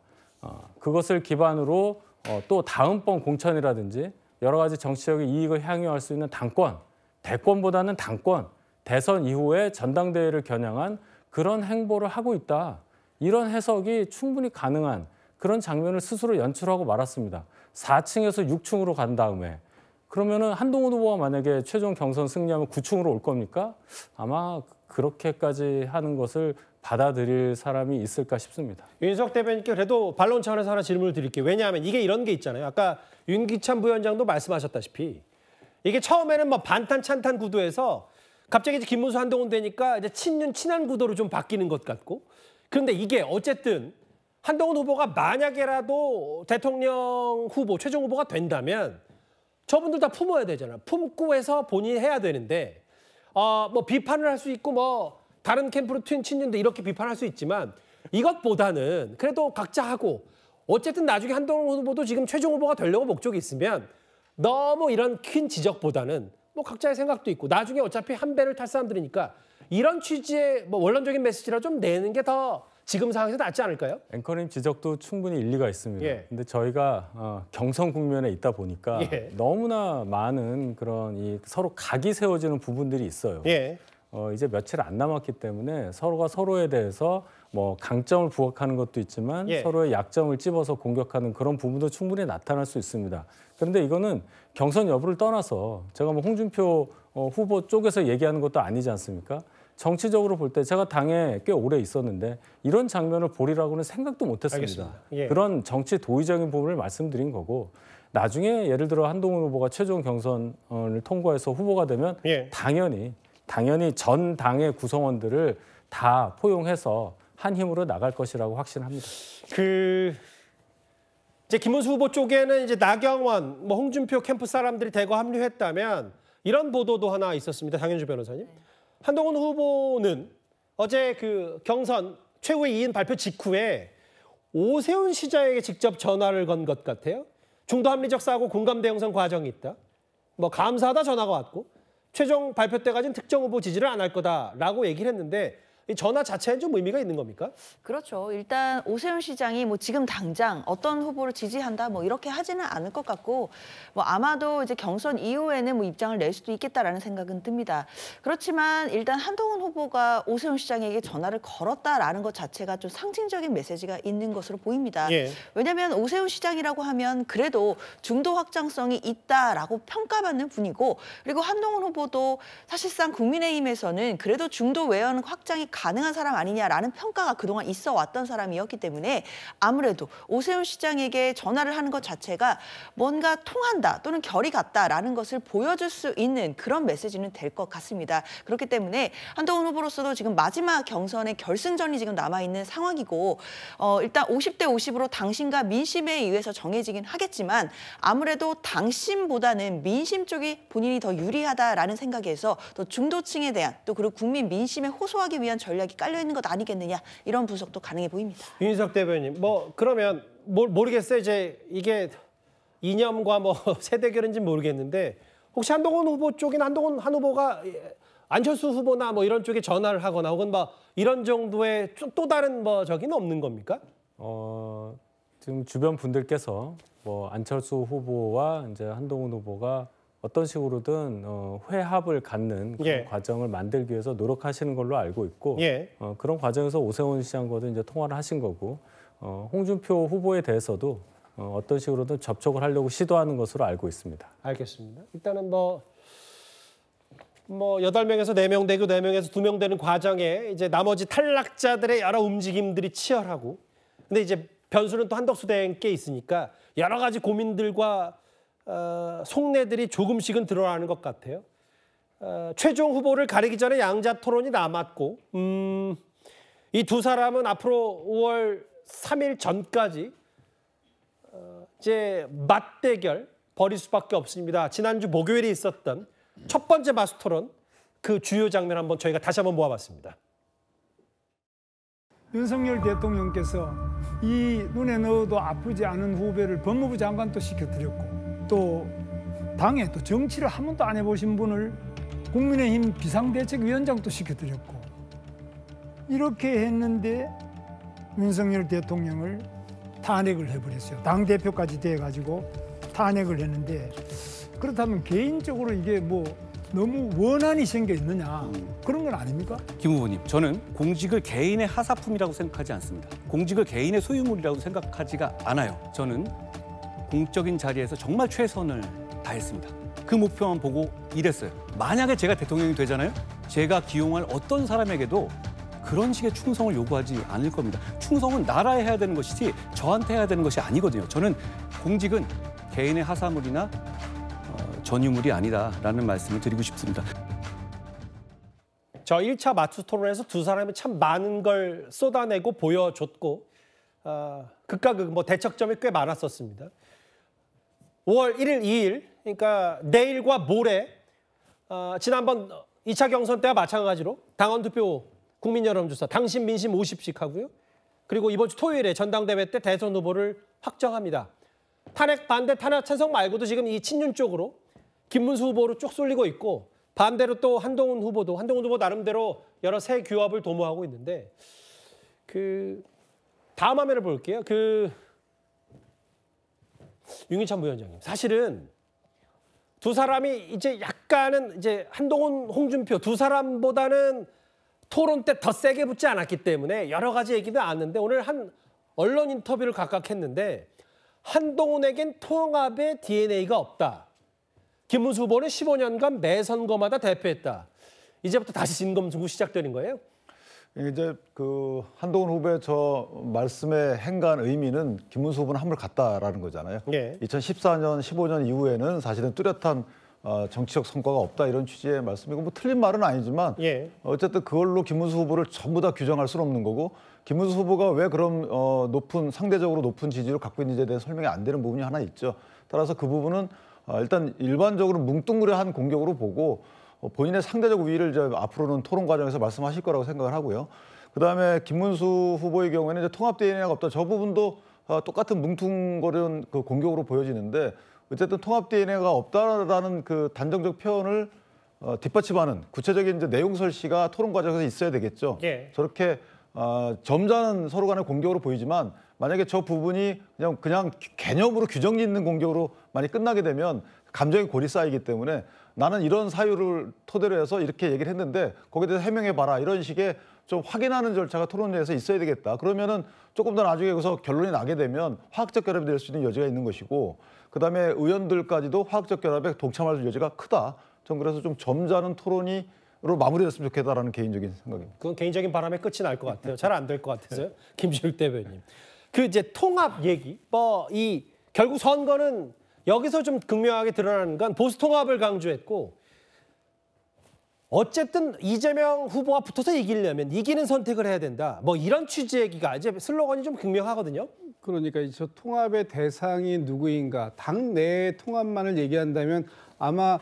그것을 기반으로 또 다음번 공천이라든지 여러 가지 정치적인 이익을 향유할 수 있는 당권, 대권보다는 당권, 대선 이후에 전당대회를 겨냥한 그런 행보를 하고 있다. 이런 해석이 충분히 가능한 그런 장면을 스스로 연출하고 말았습니다. 4층에서 6층으로 간 다음에 그러면은 한동훈 후보가 만약에 최종 경선 승리하면 9층으로 올 겁니까? 아마 그렇게까지 하는 것을 받아들일 사람이 있을까 싶습니다. 윤석 대변인께 그래도 반론 차원에서 하나 질문을 드릴게요. 왜냐하면 이게 이런 게 있잖아요. 아까 윤기찬 부위원장도 말씀하셨다시피 이게 처음에는 뭐 반탄 찬탄 구도에서 갑자기 이제 김문수 한동훈 되니까 이제 친한 구도로 좀 바뀌는 것 같고 그런데 이게 어쨌든 한동훈 후보가 만약에라도 대통령 후보, 최종 후보가 된다면 저분들 다 품어야 되잖아요. 품고 해서 본인이 해야 되는데 뭐 비판을 할 수 있고 뭐 다른 캠프로 튄 친윤도 이렇게 비판할 수 있지만 이것보다는 그래도 각자 하고 어쨌든 나중에 한동훈 후보도 지금 최종 후보가 되려고 목적이 있으면 너무 이런 큰 지적보다는 뭐 각자의 생각도 있고 나중에 어차피 한 배를 탈 사람들이니까 이런 취지의 뭐 원론적인 메시지라 좀 내는 게 더 지금 상황에서 낫지 않을까요? 앵커님 지적도 충분히 일리가 있습니다. 예. 근데 저희가 경선 국면에 있다 보니까 예. 너무나 많은 그런 이 서로 각이 세워지는 부분들이 있어요. 예. 이제 며칠 안 남았기 때문에 서로가 서로에 대해서 뭐 강점을 부각하는 것도 있지만 예. 서로의 약점을 찝어서 공격하는 그런 부분도 충분히 나타날 수 있습니다. 그런데 이거는 경선 여부를 떠나서 제가 뭐 홍준표 후보 쪽에서 얘기하는 것도 아니지 않습니까? 정치적으로 볼 때 제가 당에 꽤 오래 있었는데 이런 장면을 보리라고는 생각도 못했습니다. 예. 그런 정치 도의적인 부분을 말씀드린 거고 나중에 예를 들어 한동훈 후보가 최종 경선을 통과해서 후보가 되면 예. 당연히 전 당의 구성원들을 다 포용해서 한 힘으로 나갈 것이라고 확신합니다. 이제 김문수 후보 쪽에는 이제 나경원, 뭐 홍준표 캠프 사람들이 대거 합류했다면 이런 보도도 하나 있었습니다. 장현주 변호사님. 한동훈 후보는 어제 그 경선 최후의 2인 발표 직후에 오세훈 시장에게 직접 전화를 건 것 같아요. 중도 합리적 사고 공감 대응선 과정이 있다. 뭐 감사하다 전화가 왔고 최종 발표 때까지는 특정 후보 지지를 안 할 거다라고 얘기를 했는데 이 전화 자체는 좀 의미가 있는 겁니까? 그렇죠. 일단 오세훈 시장이 뭐 지금 당장 어떤 후보를 지지한다 뭐 이렇게 하지는 않을 것 같고 뭐 아마도 이제 경선 이후에는 뭐 입장을 낼 수도 있겠다라는 생각은 듭니다. 그렇지만 일단 한동훈 후보가 오세훈 시장에게 전화를 걸었다라는 것 자체가 좀 상징적인 메시지가 있는 것으로 보입니다. 예. 왜냐하면 오세훈 시장이라고 하면 그래도 중도 확장성이 있다라고 평가받는 분이고 그리고 한동훈 후보도 사실상 국민의힘에서는 그래도 중도 외연 확장이 가능한 사람 아니냐라는 평가가 그동안 있어 왔던 사람이었기 때문에 아무래도 오세훈 시장에게 전화를 하는 것 자체가 뭔가 통한다 또는 결이 같다라는 것을 보여줄 수 있는 그런 메시지는 될 것 같습니다. 그렇기 때문에 한동훈 후보로서도 지금 마지막 경선의 결승전이 지금 남아있는 상황이고 일단 50대 50으로 당심과 민심에 의해서 정해지긴 하겠지만 아무래도 당심보다는 민심 쪽이 본인이 더 유리하다라는 생각에서 또 중도층에 대한 또 그리고 국민 민심에 호소하기 위한 전략이 깔려 있는 것 아니겠느냐 이런 분석도 가능해 보입니다. 윤석 대변인, 뭐 그러면 모르겠어요. 이제 이게 이념과 뭐 세대결인지는 모르겠는데 혹시 한동훈 후보 쪽인 한 후보가 안철수 후보나 뭐 이런 쪽에 전화를 하거나 혹은 뭐 이런 정도의 또 다른 뭐 저기는 없는 겁니까? 지금 주변 분들께서 뭐 안철수 후보와 이제 한동훈 후보가 어떤 식으로든 회합을 갖는 그런 예. 과정을 만들기 위해서 노력하시는 걸로 알고 있고 예. 그런 과정에서 오세훈 시장과도 이제 통화를 하신 거고 홍준표 후보에 대해서도 어떤 식으로든 접촉을 하려고 시도하는 것으로 알고 있습니다. 알겠습니다. 일단은 뭐 8명에서 4명 되고 4명에서 2명 되는 과정에 이제 나머지 탈락자들의 여러 움직임들이 치열하고 근데 이제 변수는 또 한덕수 대행께 있으니까 여러 가지 고민들과 속내들이 조금씩은 드러나는 것 같아요. 최종 후보를 가리기 전에 양자 토론이 남았고 이 두 사람은 앞으로 5월 3일 전까지 이제 맞대결 벌일 수밖에 없습니다. 지난주 목요일에 있었던 첫 번째 마스토론 그 주요 장면 한번 저희가 다시 한번 모아봤습니다. 윤석열 대통령께서 이 눈에 넣어도 아프지 않은 후배를 법무부 장관도 시켜드렸고 또 당에 또 정치를 한 번도 안 해보신 분을 국민의힘 비상대책위원장도 시켜드렸고 이렇게 했는데 윤석열 대통령을 탄핵을 해버렸어요. 당대표까지 돼가지고 탄핵을 했는데 그렇다면 개인적으로 이게 뭐 너무 원한이 생겨 있느냐 그런 건 아닙니까? 김 후보님, 저는 공직을 개인의 하사품이라고 생각하지 않습니다. 공직을 개인의 소유물이라고 생각하지가 않아요. 저는 공적인 자리에서 정말 최선을 다했습니다. 그 목표만 보고 일했어요. 만약에 제가 대통령이 되잖아요. 제가 기용할 어떤 사람에게도 그런 식의 충성을 요구하지 않을 겁니다. 충성은 나라에 해야 되는 것이지 저한테 해야 되는 것이 아니거든요. 저는 공직은 개인의 하사물이나 전유물이 아니다라는 말씀을 드리고 싶습니다. 저 1차 맞추 토론에서 두 사람이 참 많은 걸 쏟아내고 보여줬고 극과 극 뭐 대척점이 꽤 많았었습니다. 5월 1일, 2일 그러니까 내일과 모레 지난번 2차 경선 때와 마찬가지로 당원 투표 국민 여론조사 당신 민심 50씩 하고요. 그리고 이번 주 토요일에 전당대회 때 대선 후보를 확정합니다. 탄핵 반대 탄핵 찬성 말고도 지금 이 친윤 쪽으로 김문수 후보로 쭉 쏠리고 있고 반대로 또 한동훈 후보 나름대로 여러 새 규합을 도모하고 있는데 그 다음 화면을 볼게요. 윤기찬 부위원장님, 사실은 두 사람이 이제 약간은 이제 한동훈, 홍준표 두 사람보다는 토론 때 더 세게 붙지 않았기 때문에 여러 가지 얘기도 나왔는데 오늘 한 언론 인터뷰를 각각 했는데 한동훈에겐 통합의 DNA가 없다. 김문수 후보는 15년간 매 선거마다 대표했다. 이제부터 다시 진검승부 시작되는 거예요? 이제 그 한동훈 후보의 저 말씀의 행간 의미는 김문수 후보는 한물 갔다라는 거잖아요. 예. 2014년, 15년 이후에는 사실은 뚜렷한 정치적 성과가 없다 이런 취지의 말씀이고 뭐 틀린 말은 아니지만 어쨌든 그걸로 김문수 후보를 전부 다 규정할 수는 없는 거고 김문수 후보가 왜 그런 상대적으로 높은 지지를 갖고 있는지에 대해 설명이 안 되는 부분이 하나 있죠. 따라서 그 부분은 일단 일반적으로 뭉뚱그려한 공격으로 보고 본인의 상대적 우위를 이제 앞으로는 토론 과정에서 말씀하실 거라고 생각을 하고요. 그다음에 김문수 후보의 경우에는 이제 통합 DNA가 없다. 저 부분도 똑같은 뭉뚱거리는 그 공격으로 보여지는데 어쨌든 통합 DNA가 없다라는 그 단정적 표현을 뒷받침하는 구체적인 이제 내용 설시가 토론 과정에서 있어야 되겠죠. 저렇게 점잖은 서로 간의 공격으로 보이지만 만약에 저 부분이 그냥 개념으로 규정 짓는 공격으로 많이 끝나게 되면 감정의 골이 쌓이기 때문에 나는 이런 사유를 토대로 해서 이렇게 얘기를 했는데 거기에 대해서 해명해봐라 이런 식의 좀 확인하는 절차가 토론회에서 있어야 되겠다. 그러면은 조금 더 나중에 여기서 결론이 나게 되면 화학적 결합이 될 수 있는 여지가 있는 것이고 그다음에 의원들까지도 화학적 결합에 동참할 여지가 크다. 전 그래서 좀 점잖은 토론으로 마무리됐으면 좋겠다라는 개인적인 생각입니다. 그건 개인적인 바람에 끝이 날 것 같아요. 잘 안 될 것 같아서요. 김주일 대변인. 그 이제 통합 얘기, 결국 선거는 여기서 좀 극명하게 드러나는 건 보수 통합을 강조했고 어쨌든 이재명 후보와 붙어서 이기려면 이기는 선택을 해야 된다. 뭐 이런 취지의 얘기가 이제 슬로건이 좀 극명하거든요. 그러니까 저 통합의 대상이 누구인가, 당내 통합만을 얘기한다면 아마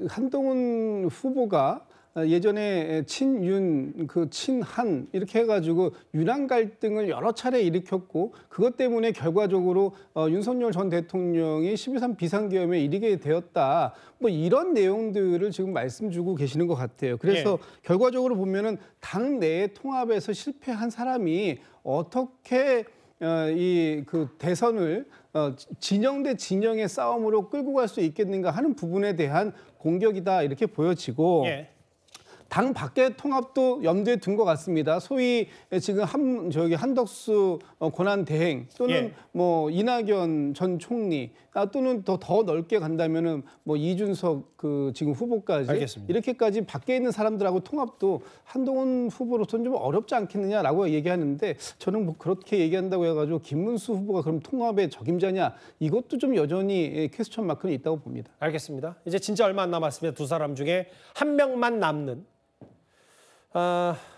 한동훈 후보가 예전에 친윤, 친한 이렇게 해가지고 윤한 갈등을 여러 차례 일으켰고 그것 때문에 결과적으로 윤석열 전 대통령이 12.3 비상계엄에 이르게 되었다. 뭐 이런 내용들을 지금 말씀 주고 계시는 것 같아요. 그래서 결과적으로 보면은 당내 통합에서 실패한 사람이 어떻게 이 대선을 진영 대 진영의 싸움으로 끌고 갈 수 있겠는가 하는 부분에 대한 공격이다 이렇게 보여지고 당 밖의 통합도 염두에 둔 것 같습니다. 소위 지금 한덕수 권한 대행 또는 뭐 이낙연 전 총리 또는 더 넓게 간다면은 뭐 이준석 지금 후보까지 이렇게까지 밖에 있는 사람들하고 통합도 한동훈 후보로서는 좀 어렵지 않겠느냐라고 얘기하는데 저는 뭐 그렇게 얘기한다고 해가지고 김문수 후보가 그럼 통합의 적임자냐 이것도 좀 여전히 퀘스천 마크는 있다고 봅니다. 알겠습니다. 이제 진짜 얼마 안 남았습니다. 두 사람 중에 한 명만 남는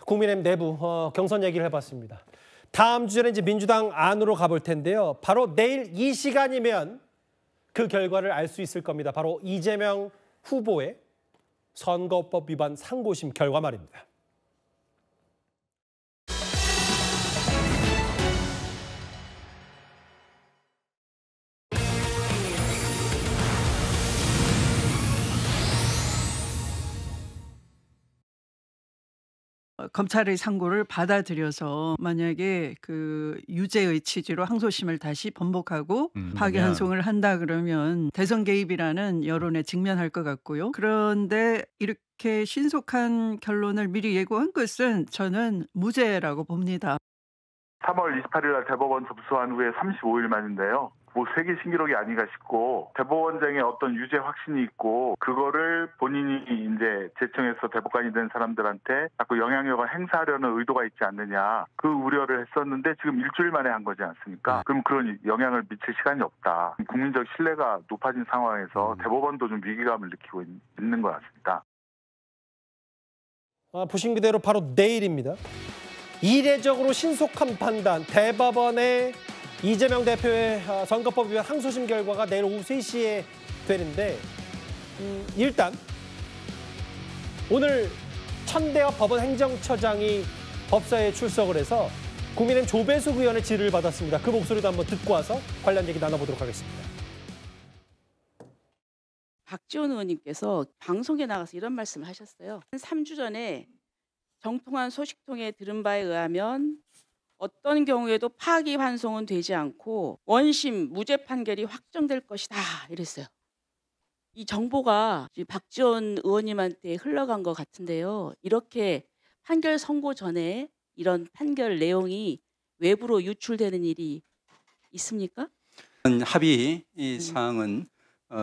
국민의힘 내부 경선 얘기를 해봤습니다. 다음 주에는 이제 민주당 안으로 가볼 텐데요. 바로 내일 이 시간이면 그 결과를 알 수 있을 겁니다. 바로 이재명 후보의 선거법 위반 상고심 결과 말입니다. 검찰의 상고를 받아들여서 만약에 그 유죄의 취지로 항소심을 다시 번복하고 파기환송을 한다 그러면 대선 개입이라는 여론에 직면할 것 같고요. 그런데 이렇게 신속한 결론을 미리 예고한 것은 저는 무죄라고 봅니다. 3월 28일 날 대법원 접수한 후에 35일 만인데요. 뭐 세계 신기록이 아닌가 싶고 대법원장의 어떤 유죄 확신이 있고 그거를 본인이 이제 제청에서 대법관이 된 사람들한테 자꾸 영향력을 행사하려는 의도가 있지 않느냐 그 우려를 했었는데 지금 일주일 만에 한 거지 않습니까? 그럼 그런 영향을 미칠 시간이 없다. 국민적 신뢰가 높아진 상황에서 대법원도 좀 위기감을 느끼고 있는 것 같습니다. 보신 그대로 바로 내일입니다. 이례적으로 신속한 판단, 대법원의 이재명 대표의 선거법 위반 항소심 결과가 내일 오후 3시에 되는데 일단 오늘 천대엽 법원 행정처장이 법사에 출석을 해서 국민의힘 조배숙 의원의 질의를 받았습니다. 그 목소리도 한번 듣고 와서 관련 얘기 나눠보도록 하겠습니다. 박지원 의원님께서 방송에 나가서 이런 말씀을 하셨어요. 한 3주 전에 정통한 소식통에 들은 바에 의하면 어떤 경우에도 파기환송은 되지 않고 원심 무죄 판결이 확정될 것이다 이랬어요. 이 정보가 박지원 의원님한테 흘러간 것 같은데요. 이렇게 판결 선고 전에 이런 판결 내용이 외부로 유출되는 일이 있습니까? 합의 이 사항은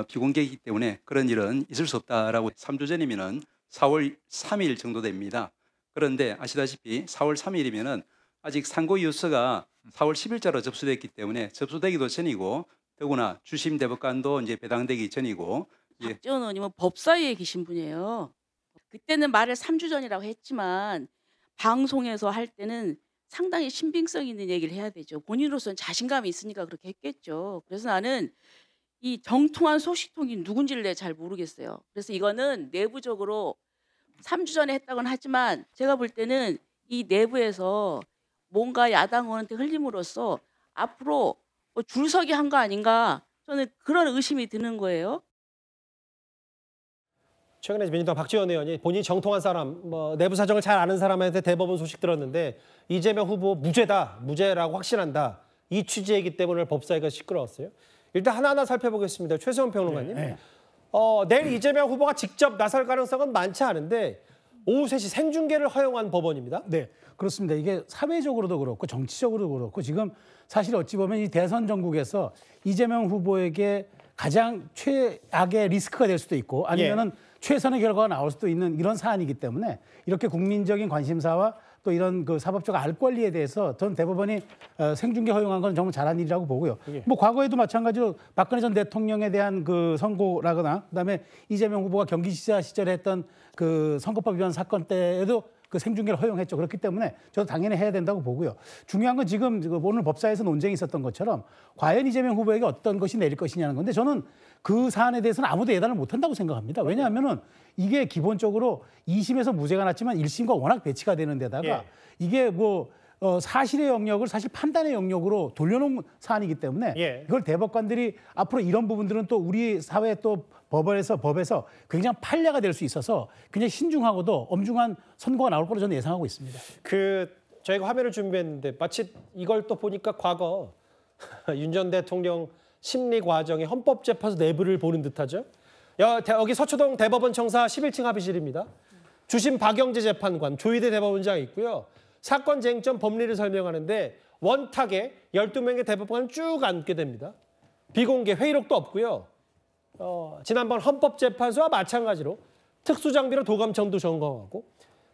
비공개이기 때문에 그런 일은 있을 수 없다라고 3주 전이면은 4월 3일 정도 됩니다. 그런데 아시다시피 4월 3일이면은 아직 상고 유서가 4월 10일자로 접수됐기 때문에 접수되기도 전이고 더구나 주심 대법관도 이제 배당되기 전이고. 박지원 의원님은 법사위에 계신 분이에요. 그때는 말을 3주 전이라고 했지만 방송에서 할 때는 상당히 신빙성 있는 얘기를 해야 되죠. 본인으로서는 자신감이 있으니까 그렇게 했겠죠. 그래서 나는 이 정통한 소식통이 누군지를 내가 잘 모르겠어요. 그래서 이거는 내부적으로 3주 전에 했다고는 하지만 제가 볼 때는 이 내부에서 뭔가 야당 의원한테 흘림으로써 앞으로 뭐 줄서기 한 거 아닌가 저는 그런 의심이 드는 거예요. 최근에 민주당 박지원 의원이 본인이 정통한 사람, 내부 사정을 잘 아는 사람한테 대법원 소식 들었는데 이재명 후보 무죄라고 확신한다. 이 취지이기 때문에 법사위가 시끄러웠어요. 일단 하나하나 살펴보겠습니다. 최세원 평론가님. 내일 이재명 후보가 직접 나설 가능성은 많지 않은데 오후 3시 생중계를 허용한 법원입니다. 네, 그렇습니다. 이게 사회적으로도 그렇고 정치적으로도 그렇고 지금 사실 어찌 보면 이 대선 전국에서 이재명 후보에게 가장 최악의 리스크가 될 수도 있고 아니면은 최선의 결과가 나올 수도 있는 이런 사안이기 때문에 이렇게 국민적인 관심사와 또 이런 그 사법적 알 권리에 대해서 전 대법원이 생중계 허용한 건 정말 잘한 일이라고 보고요. 뭐 과거에도 마찬가지로 박근혜 전 대통령에 대한 그 선고라거나 그다음에 이재명 후보가 경기지사 시절에 했던 그 선거법 위반 사건 때에도 그 생중계를 허용했죠. 그렇기 때문에 저도 당연히 해야 된다고 보고요. 중요한 건 지금 오늘 법사에서 논쟁이 있었던 것처럼 과연 이재명 후보에게 어떤 것이 내릴 것이냐는 건데 저는 그 사안에 대해서는 아무도 예단을 못한다고 생각합니다. 왜냐하면은 이게 기본적으로 2심에서 무죄가 났지만 1심과 워낙 배치가 되는 데다가 이게 뭐 사실의 영역을 사실 판단의 영역으로 돌려놓은 사안이기 때문에 이걸 대법관들이 앞으로 이런 부분들은 또 우리 사회 또 법에서 굉장히 판례가 될 수 있어서 굉장히 신중하고도 엄중한 선고가 나올 거로 저는 예상하고 있습니다. 저희가 화면을 준비했는데 마치 이걸 또 보니까 과거 윤 전 대통령 심리 과정의 헌법재판소 내부를 보는 듯하죠. 여기 서초동 대법원 청사 11층 합의실입니다. 주심 박영재 재판관, 조희대 대법원장이 있고요. 사건 쟁점 법리를 설명하는데 원탁에 12명의 대법관을 쭉 앉게 됩니다. 비공개 회의록도 없고요. 지난번 헌법재판소와 마찬가지로 특수장비로 도감청도 점검하고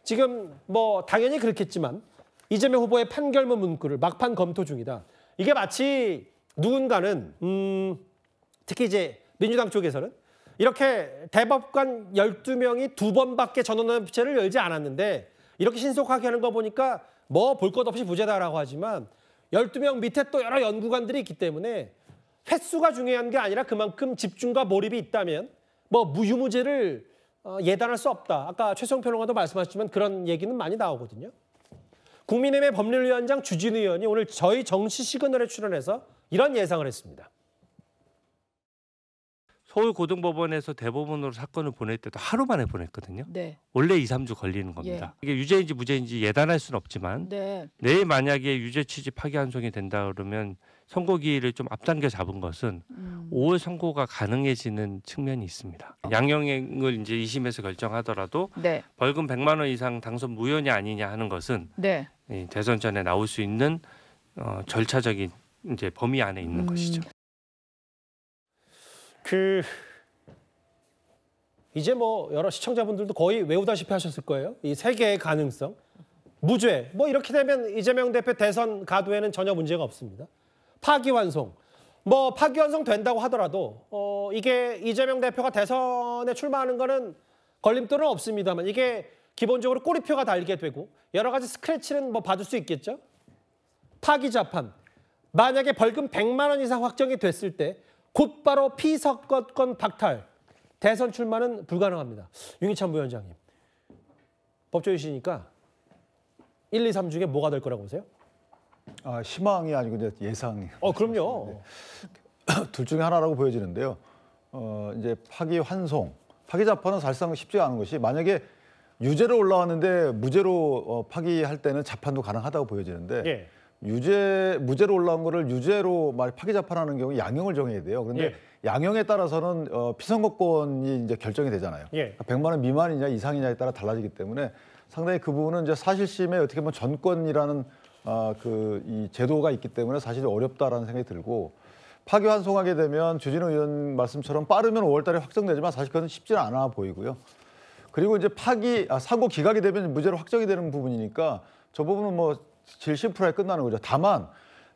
지금 뭐 당연히 그렇겠지만 이재명 후보의 판결문 문구를 막판 검토 중이다. 이게 마치 누군가는 특히 이제 민주당 쪽에서는 이렇게 대법관 12명이 2번밖에 전원합의체를 열지 않았는데 이렇게 신속하게 하는 거 보니까 뭐 볼 것 없이 무죄다라고 하지만 12명 밑에 또 여러 연구관들이 있기 때문에 횟수가 중요한 게 아니라 그만큼 집중과 몰입이 있다면 뭐 유무죄를 예단할 수 없다. 아까 최수영 평론가도 말씀하셨지만 그런 얘기는 많이 나오거든요. 국민의힘의 법률위원장 주진우 의원이 오늘 저희 정치 시그널에 출연해서 이런 예상을 했습니다. 서울고등법원에서 대법원으로 사건을 보낼 때도 하루 만에 보냈거든요. 네. 원래 2, 3주 걸리는 겁니다. 이게 유죄인지 무죄인지 예단할 수는 없지만 내일 만약에 유죄 취지 파기환송이 된다 그러면 선고기일을 좀 앞당겨 잡은 것은 5월 선고가 가능해지는 측면이 있습니다. 양형을 이제 2심에서 결정하더라도 벌금 100만 원 이상 당선 무효냐 아니냐 하는 것은 이 대선 전에 나올 수 있는 절차적인 이제 범위 안에 있는 것이죠. 이제 뭐 여러 시청자분들도 거의 외우다시피 하셨을 거예요. 이 세 개의 가능성, 무죄. 뭐 이렇게 되면 이재명 대표 대선 가도에는 전혀 문제가 없습니다. 파기환송. 뭐 파기환송 된다고 하더라도 이게 이재명 대표가 대선에 출마하는 거는 걸림돌은 없습니다만 이게 기본적으로 꼬리표가 달게 되고 여러 가지 스크래치는 뭐 받을 수 있겠죠. 파기자판. 만약에 벌금 100만 원 이상 확정이 됐을 때 곧바로 피선거권 박탈. 대선 출마는 불가능합니다. 윤희찬 부위원장님. 법조이시니까 1, 2, 3 중에 뭐가 될 거라고 보세요? 희망이 아니고 이제 예상이에요. 그럼요. 둘 중에 하나라고 보여지는데요. 이제 파기환송, 파기자판은 사실상 쉽지가 않은 것이 만약에 유죄로 올라왔는데 무죄로 파기할 때는 자판도 가능하다고 보여지는데 무죄로 올라온 거를 유죄로 파기자판하는 경우 양형을 정해야 돼요. 그런데 양형에 따라서는 피선거권이 이제 결정이 되잖아요. 100만 원 미만이냐 이상이냐에 따라 달라지기 때문에 상당히 그 부분은 이제 사실심에 어떻게 보면 전권이라는 이 제도가 있기 때문에 사실 어렵다라는 생각이 들고 파기환송하게 되면 주진우 의원 말씀처럼 빠르면 5월 달에 확정되지만 사실 그건 쉽지는 않아 보이고요. 그리고 이제 상고 기각이 되면 무죄로 확정이 되는 부분이니까 저 부분은 뭐 제일 심플하게 끝나는 거죠. 다만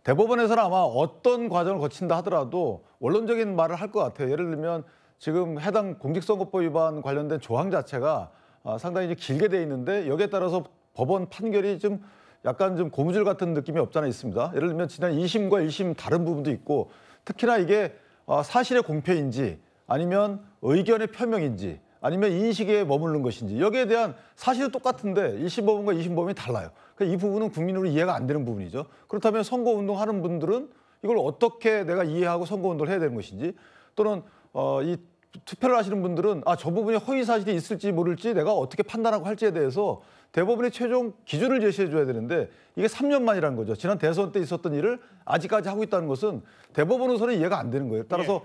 대법원에서는 아마 어떤 과정을 거친다 하더라도 원론적인 말을 할 것 같아요. 예를 들면 지금 해당 공직선거법 위반 관련된 조항 자체가 상당히 이제 길게 돼 있는데 여기에 따라서 법원 판결이 좀 약간 좀 고무줄 같은 느낌이 없잖아 있습니다. 예를 들면 지난 2심과 1심 다른 부분도 있고 특히나 이게 사실의 공표인지 아니면 의견의 표명인지 아니면 인식에 머무르는 것인지 여기에 대한 사실은 똑같은데 1심 법원과 2심 법원이 달라요. 그러니까 이 부분은 국민으로 이해가 안 되는 부분이죠. 그렇다면 선거운동하는 분들은 이걸 어떻게 내가 이해하고 선거운동을 해야 되는 것인지 또는 이 투표를 하시는 분들은 저 부분에 허위사실이 있을지 모를지 내가 어떻게 판단하고 할지에 대해서 대법원의 최종 기준을 제시해 줘야 되는데 이게 3년 만이라는 거죠. 지난 대선 때 있었던 일을 아직까지 하고 있다는 것은 대법원으로서는 이해가 안 되는 거예요. 따라서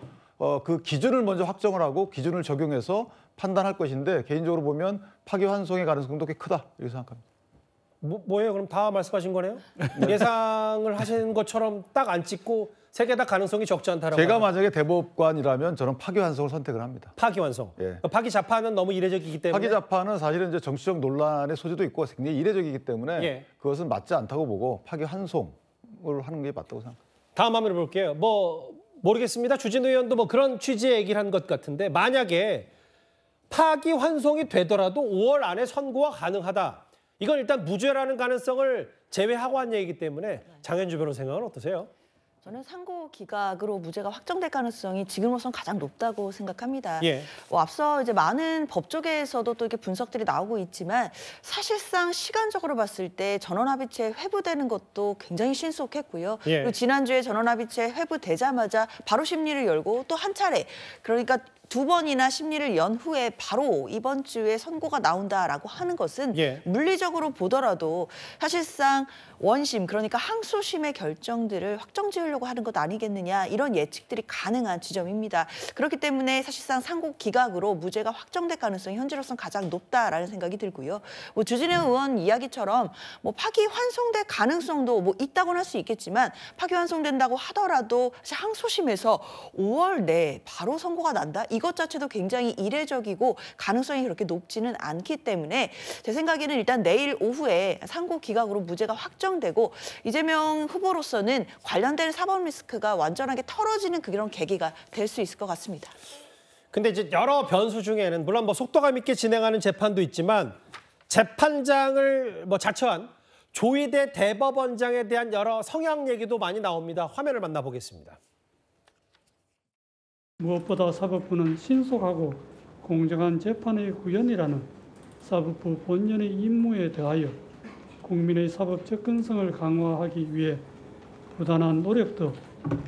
그 기준을 먼저 확정을 하고 기준을 적용해서 판단할 것인데 개인적으로 보면 파기환송의 가능성도 꽤 크다 이렇게 생각합니다. 뭐예요? 그럼 다 말씀하신 거네요? 예상을 하신 것처럼 딱 안 찍고 세 개 다 가능성이 적지 않다라고. 제가 만약에 대법관이라면 저는 파기환송을 선택을 합니다. 파기환송. 파기자판은 너무 이례적이기 때문에. 파기자판은 사실은 이제 정치적 논란의 소지도 있고 굉장히 이례적이기 때문에 그것은 맞지 않다고 보고 파기환송을 하는 게 맞다고 생각합니다. 다음 한번 해볼게요. 모르겠습니다. 주진우 의원도 그런 취지의 얘기를 한 것 같은데 만약에 파기환송이 되더라도 5월 안에 선고가 가능하다. 이건 일단 무죄라는 가능성을 제외하고 한 얘기이기 때문에 장현주 변호사 생각은 어떠세요? 저는 상고 기각으로 무죄가 확정될 가능성이 지금으로선 가장 높다고 생각합니다. 앞서 이제 많은 법조계에서도 또 이렇게 분석들이 나오고 있지만 사실상 시간적으로 봤을 때 전원합의체 회부되는 것도 굉장히 신속했고요. 그리고 지난주에 전원합의체 회부되자마자 바로 심리를 열고 또 한 차례 그러니까 2번이나 심리를 연 후에 바로 이번 주에 선고가 나온다라고 하는 것은 물리적으로 보더라도 사실상 원심 그러니까 항소심의 결정들을 확정 지으려고 하는 것 아니겠느냐 이런 예측들이 가능한 지점입니다. 그렇기 때문에 사실상 상고 기각으로 무죄가 확정될 가능성이 현재로서는 가장 높다라는 생각이 들고요. 주진우 의원 이야기처럼 파기환송될 가능성도 있다고는 할 수 있겠지만 파기환송된다고 하더라도 사실 항소심에서 5월 내에 바로 선고가 난다? 이것 자체도 굉장히 이례적이고 가능성이 그렇게 높지는 않기 때문에 제 생각에는 일단 내일 오후에 상고 기각으로 무죄가 확정되고 이재명 후보로서는 관련된 사법 리스크가 완전하게 털어지는 그런 계기가 될 수 있을 것 같습니다. 근데 이제 여러 변수 중에는 물론 속도감 있게 진행하는 재판도 있지만 재판장을 자처한 조희대 대법원장에 대한 여러 성향 얘기도 많이 나옵니다. 화면을 만나보겠습니다. 무엇보다 사법부는 신속하고 공정한 재판의 구현이라는 사법부 본연의 임무에 대하여 국민의 사법 접근성을 강화하기 위해 부단한 노력도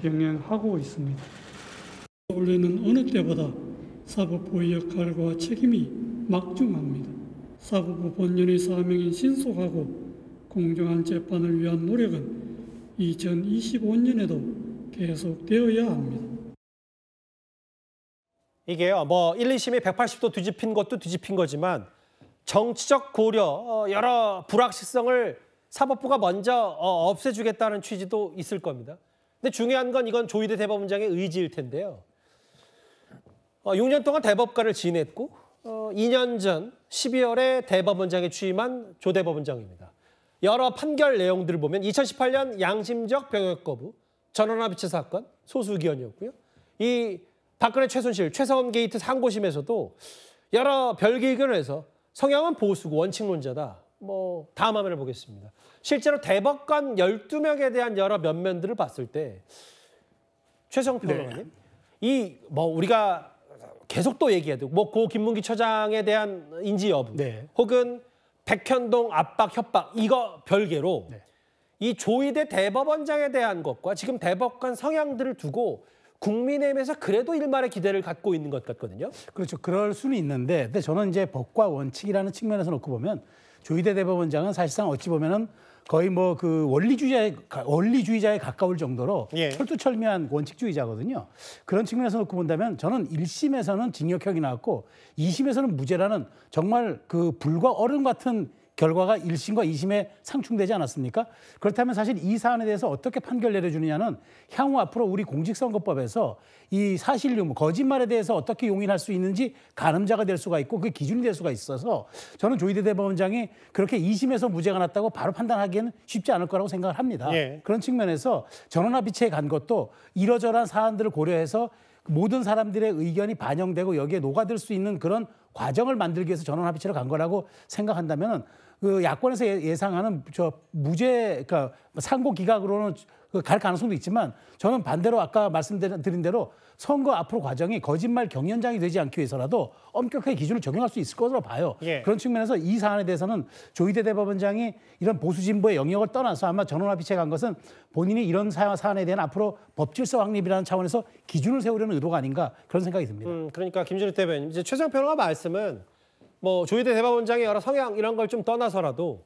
병행하고 있습니다. 올해는 어느 때보다 사법부의 역할과 책임이 막중합니다. 사법부 본연의 사명인 신속하고 공정한 재판을 위한 노력은 2025년에도 계속되어야 합니다. 이게요, 뭐 1, 2심이 180도 뒤집힌 것도 뒤집힌 거지만 정치적 고려, 여러 불확실성을 사법부가 먼저 없애주겠다는 취지도 있을 겁니다. 근데 중요한 건 이건 조희대 대법원장의 의지일 텐데요. 6년 동안 대법관을 지냈고 2년 전 12월에 대법원장에 취임한 조 대법원장입니다. 여러 판결 내용들을 보면 2018년 양심적 병역 거부, 전원합의체 사건 소수기원이었고요. 이 박근혜 최순실, 최서원 게이트 상고심에서도 여러 별개 의견을 해서 성향은 보수고 원칙론자다. 뭐 다음 화면을 보겠습니다. 실제로 대법관 12명에 대한 여러 면면들을 봤을 때 최성 평론가님, 이 뭐 우리가 계속 또 얘기해야 되고 뭐 고 김문기 처장에 대한 인지 여부, 혹은 백현동 압박 협박 이거 별개로 이 조희대 대법원장에 대한 것과 지금 대법관 성향들을 두고 국민의힘에서 그래도 일말의 기대를 갖고 있는 것 같거든요. 그렇죠. 그럴 수는 있는데, 근데 저는 이제 법과 원칙이라는 측면에서 놓고 보면 조희대 대법원장은 사실상 어찌 보면은 거의 뭐 그 원리주의자에 가까울 정도로 철두철미한 원칙주의자거든요. 그런 측면에서 놓고 본다면 저는 1심에서는 징역형이 나왔고 2심에서는 무죄라는 정말 그 불과 얼음 같은 결과가 1심과 2심에 상충되지 않았습니까? 그렇다면 사실 이 사안에 대해서 어떻게 판결 내려주느냐는 향후 앞으로 우리 공직선거법에서 이 사실 유무, 거짓말에 대해서 어떻게 용인할 수 있는지 가늠자가 될 수가 있고 그게 기준이 될 수가 있어서 저는 조희대 대법원장이 그렇게 2심에서 무죄가 났다고 바로 판단하기에는 쉽지 않을 거라고 생각을 합니다. 그런 측면에서 전원합의체에 간 것도 이러저러한 사안들을 고려해서 모든 사람들의 의견이 반영되고 여기에 녹아들 수 있는 그런 과정을 만들기 위해서 전원합의체로 간 거라고 생각한다면 그 야권에서 예상하는 저 무죄, 그러니까 상고 기각으로는 갈 가능성도 있지만 저는 반대로 아까 말씀드린 대로 선거 앞으로 과정이 거짓말 경연장이 되지 않기 위해서라도 엄격하게 기준을 적용할 수 있을 것으로 봐요. 그런 측면에서 이 사안에 대해서는 조희대 대법원장이 이런 보수 진보의 영역을 떠나서 아마 전원합의체에 간 것은 본인이 이런 사안에 대한 앞으로 법질서 확립이라는 차원에서 기준을 세우려는 의도가 아닌가 그런 생각이 듭니다. 그러니까 김준일 대변인, 이제 최성 평론가 말씀은 뭐 조희대 대법원장의 여러 성향 이런 걸 좀 떠나서라도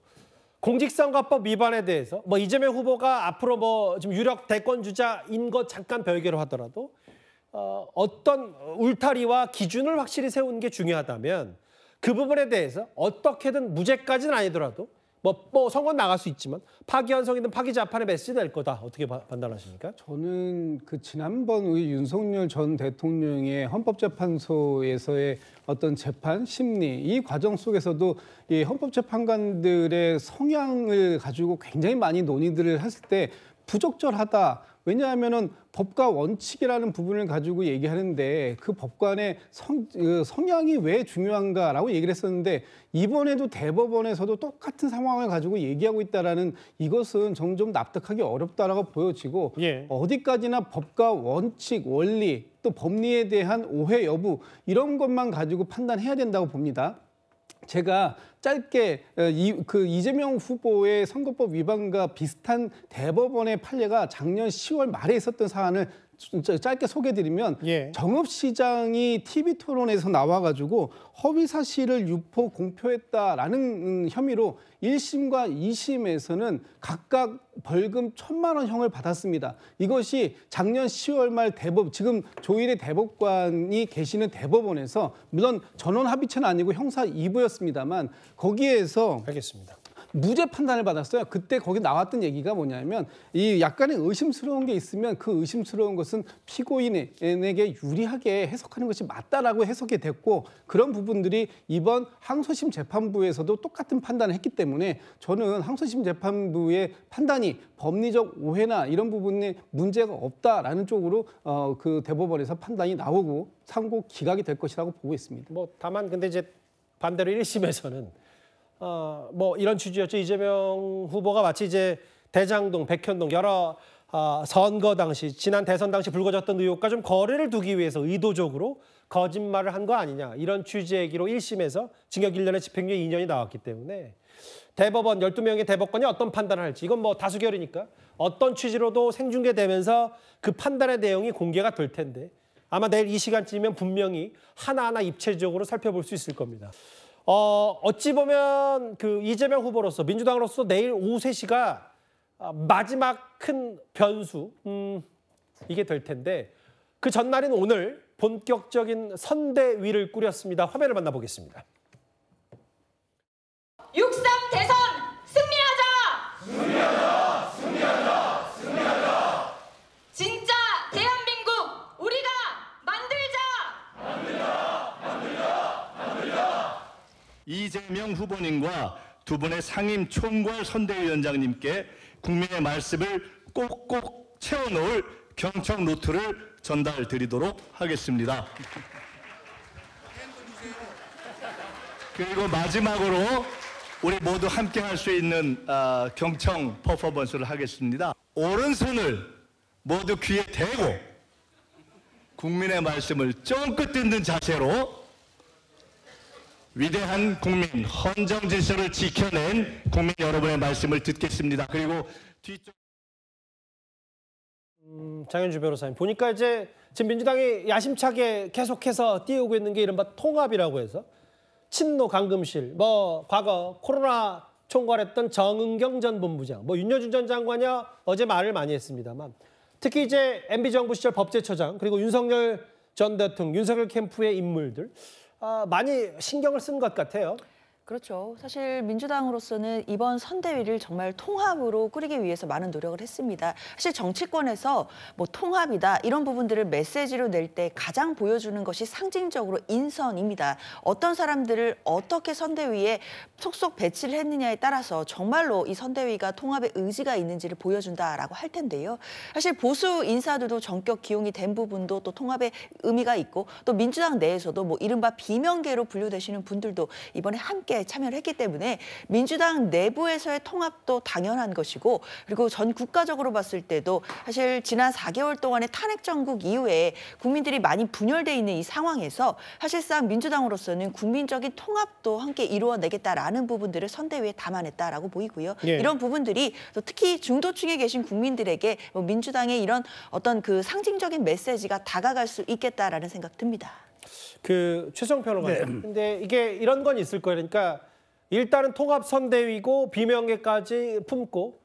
공직선거법 위반에 대해서 뭐 이재명 후보가 앞으로 뭐 지금 유력 대권 주자인 것 잠깐 별개로 하더라도 어떤 울타리와 기준을 확실히 세우는 게 중요하다면 그 부분에 대해서 어떻게든 무죄까지는 아니더라도 뭐 선거는 나갈 수 있지만 파기환송이든 파기자판의 메시지 될 거다. 어떻게 판단하십니까? 저는 그 지난번 우리 윤석열 전 대통령의 헌법재판소에서의 어떤 재판, 심리 이 과정 속에서도 이 헌법재판관들의 성향을 가지고 굉장히 많이 논의들을 했을 때 부적절하다. 왜냐하면은 법과 원칙이라는 부분을 가지고 얘기하는데 그 법관의 성향이 왜 중요한가라고 얘기를 했었는데 이번에도 대법원에서도 똑같은 상황을 가지고 얘기하고 있다라는 이것은 점점 납득하기 어렵다라고 보여지고 어디까지나 법과 원칙, 원리 또 법리에 대한 오해 여부 이런 것만 가지고 판단해야 된다고 봅니다. 제가 짧게 이재명 후보의 선거법 위반과 비슷한 대법원의 판례가 작년 10월 말에 있었던 사안을 짧게 소개해드리면 정읍시장이 TV토론에서 나와가지고 허위 사실을 유포 공표했다라는 혐의로 1심과 2심에서는 각각 벌금 1,000만 원 형을 받았습니다. 이것이 작년 10월 말 지금 조희대 대법관이 계시는 대법원에서 물론 전원 합의체는 아니고 형사 2부였습니다만 거기에서 알겠습니다. 무죄 판단을 받았어요. 그때 거기 나왔던 얘기가 뭐냐면 이 약간의 의심스러운 게 있으면 그 의심스러운 것은 피고인에게 유리하게 해석하는 것이 맞다라고 해석이 됐고 그런 부분들이 이번 항소심 재판부에서도 똑같은 판단을 했기 때문에 저는 항소심 재판부의 판단이 법리적 오해나 이런 부분에 문제가 없다라는 쪽으로 그 대법원에서 판단이 나오고 상고 기각이 될 것이라고 보고 있습니다. 뭐 다만 근데 이제 반대로 1심에서는 뭐 이런 취지였죠. 이재명 후보가 마치 이제 대장동, 백현동 여러 선거 당시 지난 대선 당시 불거졌던 의혹과 좀 거리를 두기 위해서 의도적으로 거짓말을 한 거 아니냐 이런 취지의 얘기로 1심에서 징역 1년에 집행유예 2년이 나왔기 때문에 대법원 12명의 대법관이 어떤 판단을 할지 이건 뭐 다수결이니까 어떤 취지로도 생중계되면서 그 판단의 내용이 공개가 될 텐데 아마 내일 이 시간쯤이면 분명히 하나하나 입체적으로 살펴볼 수 있을 겁니다. 어찌 보면 그 이재명 후보로서 민주당으로서 내일 오후 3시가 마지막 큰 변수 이게 될 텐데 그 전날인 오늘 본격적인 선대위를 꾸렸습니다. 화면을 만나보겠습니다. 6.3 대선 승리하자! 승리하자! 승리하자! 승리하자! 진짜 대한민국 우리가 만들자! 이재명 후보님과 두 분의 상임 총괄 선대위원장님께 국민의 말씀을 꼭꼭 채워넣을 경청 노트를 전달드리도록 하겠습니다. 그리고 마지막으로 우리 모두 함께 할 수 있는 경청 퍼포먼스를 하겠습니다. 오른손을 모두 귀에 대고 국민의 말씀을 쫑긋 듣는 자세로 위대한 국민, 헌정 질서를 지켜낸 국민 여러분의 말씀을 듣겠습니다. 그리고 뒤쪽 장현주 변호사님 보니까 이제 지금 민주당이 야심차게 계속해서 띄우고 있는 게 이른바 통합이라고 해서 친노 감금실, 과거 코로나 총괄했던 정은경 전 본부장, 윤여준 전 장관이야 어제 말을 많이 했습니다만 특히 이제 MB 정부 시절 법제처장 그리고 윤석열 전 대통령, 윤석열 캠프의 인물들 많이 신경을 쓴 것 같아요. 그렇죠. 사실 민주당으로서는 이번 선대위를 정말 통합으로 꾸리기 위해서 많은 노력을 했습니다. 사실 정치권에서 통합이다 이런 부분들을 메시지로 낼 때 가장 보여주는 것이 상징적으로 인선입니다. 어떤 사람들을 어떻게 선대위에 속속 배치를 했느냐에 따라서 정말로 이 선대위가 통합의 의지가 있는지를 보여준다라고 할 텐데요. 사실 보수 인사들도 전격 기용이 된 부분도 또 통합의 의미가 있고 또 민주당 내에서도 이른바 비명계로 분류되시는 분들도 이번에 함께 참여를 했기 때문에 민주당 내부에서의 통합도 당연한 것이고 그리고 전 국가적으로 봤을 때도 사실 지난 4개월 동안의 탄핵 정국 이후에 국민들이 많이 분열돼 있는 이 상황에서 사실상 민주당으로서는 국민적인 통합도 함께 이루어내겠다라는 부분들을 선대위에 담아냈다라고 보이고요. 예. 이런 부분들이 또 특히 중도층에 계신 국민들에게 민주당의 이런 어떤 그 상징적인 메시지가 다가갈 수 있겠다라는 생각 듭니다. 최성 평론가님. 근데 이게 이런 건 있을 거예요. 그러니까 일단은 통합 선대위고 비명계까지 품고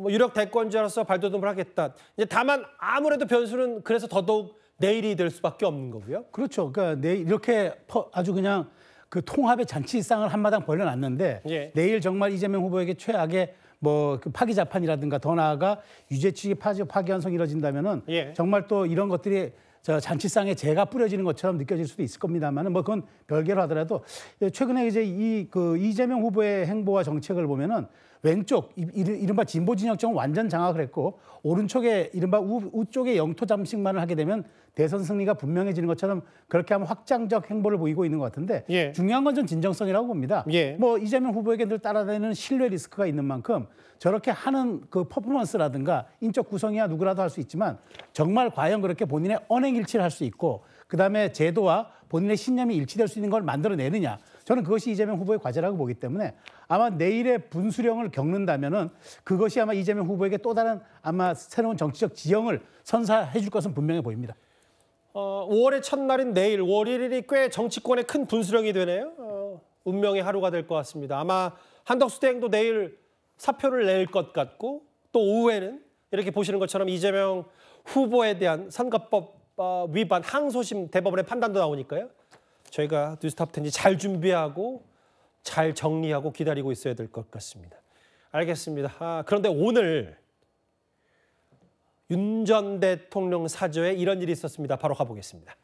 유력 대권자로서 발돋움을 하겠다. 이제 다만 아무래도 변수는 그래서 더더욱 내일이 될 수밖에 없는 거고요. 그렇죠. 그러니까 내일 이렇게 아주 그냥 그 통합의 잔치상을 한마당 벌려놨는데 예. 내일 정말 이재명 후보에게 최악의 그 파기 자판이라든가 더 나아가 유죄 취지 파기환송이 이뤄진다면은 예. 정말 또 이런 것들이 잔치상에 재가 뿌려지는 것처럼 느껴질 수도 있을 겁니다만은 그건 별개로 하더라도 최근에 이제 이재명 후보의 행보와 정책을 보면은 왼쪽 이른바 진보 진영층은 완전 장악을 했고 오른쪽에 이른바 우쪽의 영토 잠식만을 하게 되면 대선 승리가 분명해지는 것처럼 그렇게 하면 확장적 행보를 보이고 있는 것 같은데 예. 중요한 건 전 진정성이라고 봅니다. 예. 이재명 후보에게 늘 따라다니는 신뢰 리스크가 있는 만큼 저렇게 하는 그 퍼포먼스라든가 인적 구성이야 누구라도 할 수 있지만 정말 과연 그렇게 본인의 언행일치를 할 수 있고 그다음에 제도와 본인의 신념이 일치될 수 있는 걸 만들어내느냐. 저는 그것이 이재명 후보의 과제라고 보기 때문에 아마 내일의 분수령을 겪는다면은 그것이 아마 이재명 후보에게 또 다른 아마 새로운 정치적 지형을 선사해 줄 것은 분명해 보입니다. 5월의 첫날인 내일 월요일이 꽤 정치권에 큰 분수령이 되네요. 운명의 하루가 될 것 같습니다. 아마 한덕수 대행도 내일 사표를 낼 것 같고 또 오후에는 이렇게 보시는 것처럼 이재명 후보에 대한 선거법 위반 항소심 대법원의 판단도 나오니까요. 저희가 뉴스톱10이 잘 준비하고 잘 정리하고 기다리고 있어야 될 것 같습니다. 알겠습니다. 그런데 오늘 윤 전 대통령 사저에 이런 일이 있었습니다. 바로 가보겠습니다.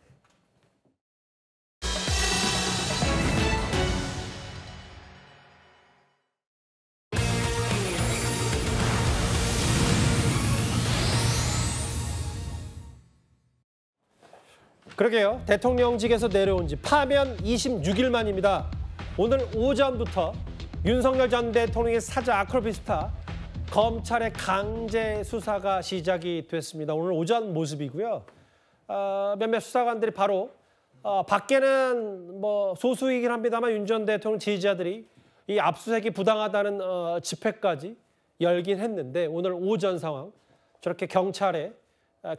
그러게요. 대통령직에서 내려온 지 파면 26일 만입니다. 오늘 오전부터 윤석열 전 대통령의 사저 아크로비스타 검찰의 강제 수사가 시작이 됐습니다. 오늘 오전 모습이고요. 몇몇 수사관들이 바로 밖에는 소수이긴 합니다만 윤 전 대통령 지지자들이 이 압수수색이 부당하다는 집회까지 열긴 했는데 오늘 오전 상황 저렇게 경찰의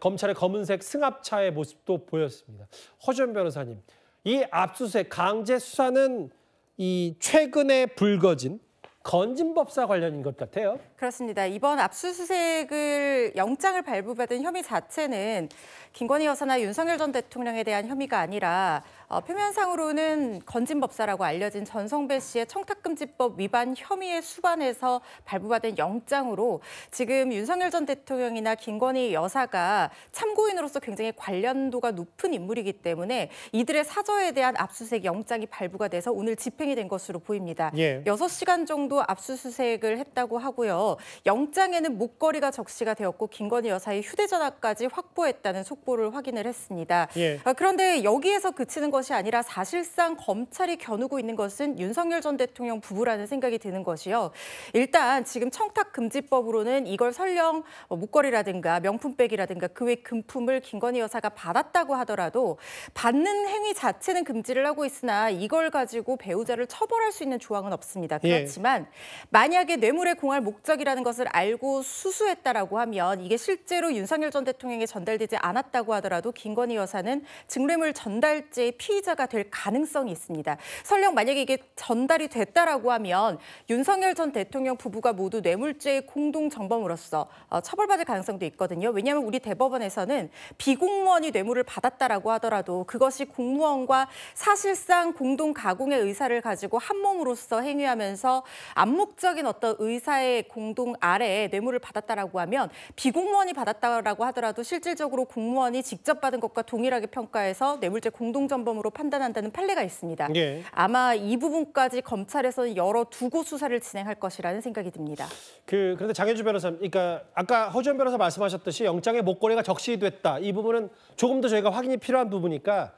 검찰의 검은색 승합차의 모습도 보였습니다. 허준 변호사님, 이 압수수색 강제 수사는 이 최근에 불거진 건진법사 관련인 것 같아요. 그렇습니다. 이번 압수수색을 영장을 발부받은 혐의 자체는 김건희 여사나 윤석열 전 대통령에 대한 혐의가 아니라 표면상으로는 건진법사라고 알려진 전성배 씨의 청탁금지법 위반 혐의에 수반해서 발부받은 영장으로 지금 윤석열 전 대통령이나 김건희 여사가 참고인으로서 굉장히 관련도가 높은 인물이기 때문에 이들의 사저에 대한 압수수색 영장이 발부가 돼서 오늘 집행이 된 것으로 보입니다. 6시간 정도 압수수색을 했다고 하고요. 영장에는 목걸이가 적시가 되었고 김건희 여사의 휴대전화까지 확보했다는 속보를 확인을 했습니다. 그런데 여기에서 그치는 것이 아니라 사실상 검찰이 겨누고 있는 것은 윤석열 전 대통령 부부라는 생각이 드는 것이요. 일단 지금 청탁금지법으로는 이걸 설령 목걸이라든가 명품백이라든가 그 외 금품을 김건희 여사가 받았다고 하더라도 받는 행위 자체는 금지를 하고 있으나 이걸 가지고 배우자를 처벌할 수 있는 조항은 없습니다. 그렇지만 만약에 뇌물에 공할 목적이라는 것을 알고 수수했다라고 하면 이게 실제로 윤석열 전 대통령에게 전달되지 않았다고 하더라도 김건희 여사는 증례물 전달죄의 피의자가 될 가능성이 있습니다. 설령 만약에 이게 전달이 됐다라고 하면 윤석열 전 대통령 부부가 모두 뇌물죄의 공동 정범으로서 처벌받을 가능성도 있거든요. 왜냐하면 우리 대법원에서는 비공무원이 뇌물을 받았다라고 하더라도 그것이 공무원과 사실상 공동 가공의 의사를 가지고 한 몸으로서 행위하면서 암묵적인 어떤 의사의 공동 아래에 뇌물을 받았다라고 하면 비공무원이 받았다라고 하더라도 실질적으로 공무원이 직접 받은 것과 동일하게 평가해서 뇌물죄 공동전범으로 판단한다는 판례가 있습니다. 아마 이 부분까지 검찰에서는 열어두고 수사를 진행할 것이라는 생각이 듭니다. 그런데 장현주 변호사님, 그러니까 아까 허준 변호사 말씀하셨듯이 영장에 목걸이가 적시됐다. 이 부분은 조금 더 저희가 확인이 필요한 부분이니까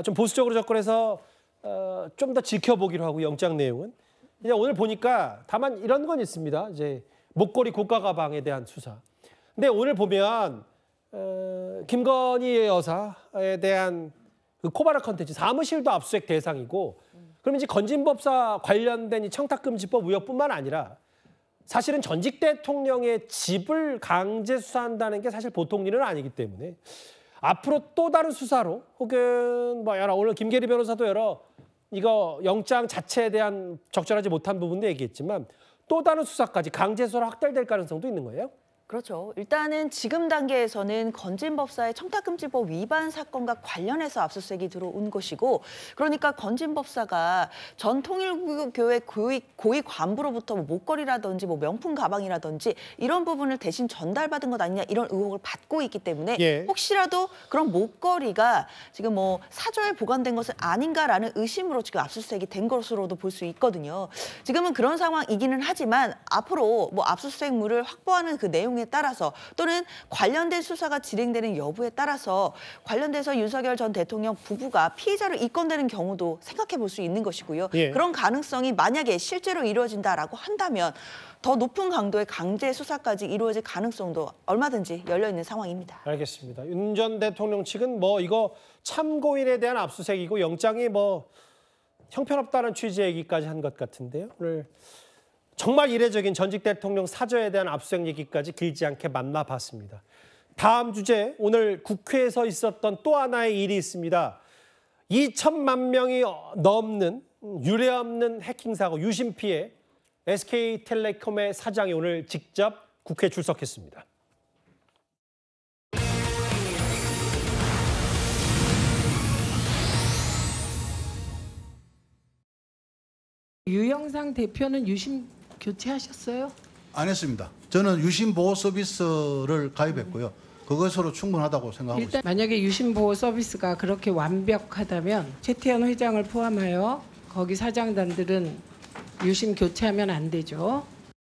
좀 보수적으로 접근해서 좀 더 지켜보기로 하고 영장 내용은. 그냥 오늘 보니까 다만 이런 건 있습니다. 이제 목걸이 고가 가방에 대한 수사. 근데 오늘 보면 김건희 여사에 대한 그 코바나 컨텐츠 사무실도 압수수색 대상이고, 그럼 이제 건진법사 관련된 이 청탁금지법 의혹뿐만 아니라 사실은 전직 대통령의 집을 강제 수사한다는 게 사실 보통 일은 아니기 때문에 앞으로 또 다른 수사로 혹은 뭐 여러 오늘 김계리 변호사도 여러 이거 영장 자체에 대한 적절하지 못한 부분도 얘기했지만 또 다른 수사까지 강제 수사로 확대될 가능성도 있는 거예요? 그렇죠. 일단은 지금 단계에서는 건진법사의 청탁금지법 위반 사건과 관련해서 압수수색이 들어온 것이고, 그러니까 건진법사가 전 통일교회 고위 관부로부터 뭐 목걸이라든지 뭐 명품 가방이라든지 이런 부분을 대신 전달받은 것 아니냐 이런 의혹을 받고 있기 때문에 혹시라도 그런 목걸이가 지금 뭐 사저에 보관된 것은 아닌가라는 의심으로 지금 압수수색이 된 것으로도 볼 수 있거든요. 지금은 그런 상황이기는 하지만 앞으로 뭐 압수수색물을 확보하는 그 내용 따라서 또는 관련된 수사가 진행되는 여부에 따라서 관련돼서 윤석열 전 대통령 부부가 피의자로 입건되는 경우도 생각해 볼 수 있는 것이고요. 그런 가능성이 만약에 실제로 이루어진다라고 한다면 더 높은 강도의 강제 수사까지 이루어질 가능성도 얼마든지 열려 있는 상황입니다. 알겠습니다. 윤 전 대통령 측은 뭐 이거 참고인에 대한 압수수색이고 영장이 뭐 형편없다는 취지의 얘기까지 한 것 같은데요. 오늘 정말 이례적인 전직 대통령 사저에 대한 압수수색 얘기까지 길지 않게 만나봤습니다. 다음 주제, 오늘 국회에서 있었던 또 하나의 일이 있습니다. 2천만 명이 넘는 유례없는 해킹 사고 유심 피해 SK텔레콤의 사장이 오늘 직접 국회에 출석했습니다. 유영상 대표는 유심 교체하셨어요? 안 했습니다. 저는 유심 보호 서비스를 가입했고요. 그것으로 충분하다고 생각하고 일단 있습니다. 만약에 유심 보호 서비스가 그렇게 완벽하다면 최태원 회장을 포함하여 거기 사장단들은 유심 교체하면 안 되죠.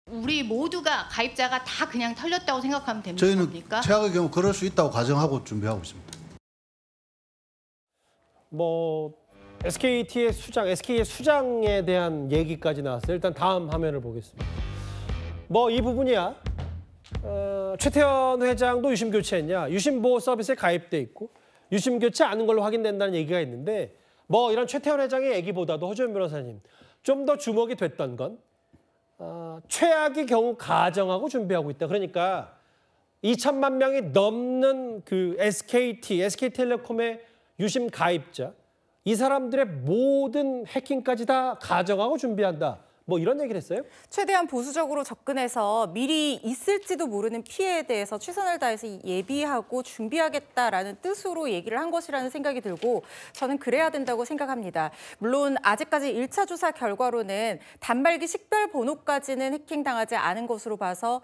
우리 모두가 가입자가 다 그냥 털렸다고 생각하면 됩니까? 저희는 최악의 경우 그럴 수 있다고 가정하고 준비하고 있습니다. 뭐 SK의 수장에 대한 얘기까지 나왔어요. 일단 다음 화면을 보겠습니다. 뭐 이 부분이야. 최태원 회장도 유심 교체했냐? 유심 보호 서비스에 가입돼 있고 유심 교체 않은 걸로 확인된다는 얘기가 있는데 뭐 이런 최태원 회장의 얘기보다도 허준 변호사님 좀 더 주목이 됐던 건 최악의 경우 가정하고 준비하고 있다. 그러니까 2천만 명이 넘는 그 SK텔레콤의 유심 가입자, 이 사람들의 모든 해킹까지 다 가져가고 준비한다. 뭐 이런 얘기를 했어요? 최대한 보수적으로 접근해서 미리 있을지도 모르는 피해에 대해서 최선을 다해서 예비하고 준비하겠다라는 뜻으로 얘기를 한 것이라는 생각이 들고 저는 그래야 된다고 생각합니다. 물론 아직까지 1차 조사 결과로는 단말기 식별 번호까지는 해킹당하지 않은 것으로 봐서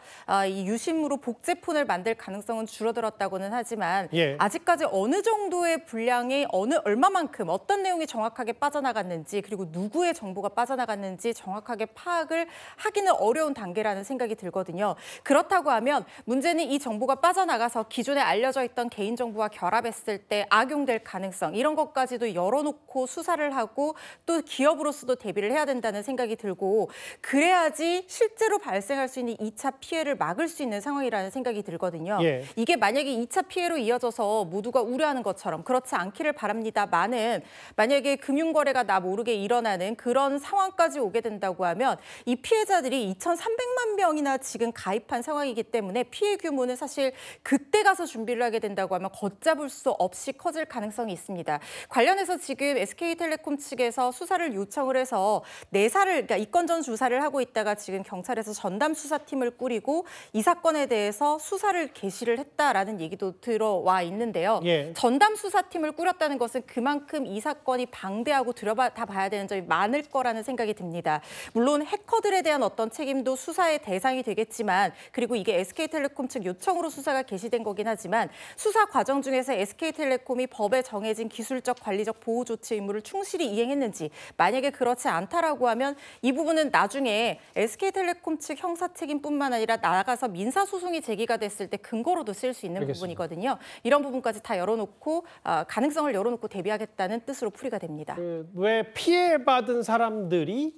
이 유심으로 복제폰을 만들 가능성은 줄어들었다고는 하지만 아직까지 어느 정도의 분량이 얼마만큼 어떤 내용이 정확하게 빠져나갔는지 그리고 누구의 정보가 빠져나갔는지 정확하게 파악을 하기는 어려운 단계라는 생각이 들거든요. 그렇다고 하면 문제는 이 정보가 빠져나가서 기존에 알려져 있던 개인정보와 결합했을 때 악용될 가능성 이런 것까지도 열어놓고 수사를 하고 또 기업으로서도 대비를 해야 된다는 생각이 들고 그래야지 실제로 발생할 수 있는 2차 피해를 막을 수 있는 상황이라는 생각이 들거든요. 이게 만약에 2차 피해로 이어져서 모두가 우려하는 것처럼 그렇지 않기를 바랍니다만은 만약에 금융거래가 나 모르게 일어나는 그런 상황까지 오게 된다고 하면 이 피해자들이 2,300만 명이나 지금 가입한 상황이기 때문에 피해 규모는 사실 그때 가서 준비를 하게 된다고 하면 걷잡을 수 없이 커질 가능성이 있습니다. 관련해서 지금 SK텔레콤 측에서 수사를 요청을 해서 그러니까 이건전 조사를 하고 있다가 지금 경찰에서 전담 수사팀을 꾸리고 이 사건에 대해서 수사를 개시를 했다라는 얘기도 들어와 있는데요. 전담 수사팀을 꾸렸다는 것은 그만큼 이 사건이 방대하고 들여다 봐야 되는 점이 많을 거라는 생각이 듭니다. 물론 해커들에 대한 어떤 책임도 수사의 대상이 되겠지만 그리고 이게 SK텔레콤 측 요청으로 수사가 개시된 거긴 하지만 수사 과정 중에서 SK텔레콤이 법에 정해진 기술적 관리적 보호 조치 의무를 충실히 이행했는지 만약에 그렇지 않다라고 하면 이 부분은 나중에 SK텔레콤 측 형사 책임뿐만 아니라 나아가서 민사소송이 제기가 됐을 때 근거로도 쓸 수 있는 부분이거든요. 이런 부분까지 다 열어놓고 가능성을 열어놓고 대비하겠다는 뜻으로 풀이가 됩니다. 왜 피해받은 사람들이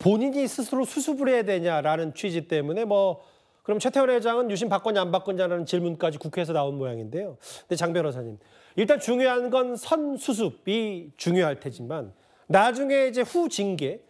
본인이 스스로 수습을 해야 되냐라는 취지 때문에 그럼 최태원 회장은 유심 받거냐 안 받거냐라는 질문까지 국회에서 나온 모양인데요. 근데 장 변호사님, 일단 중요한 건 선수습이 중요할 테지만 나중에 이제 후 징계,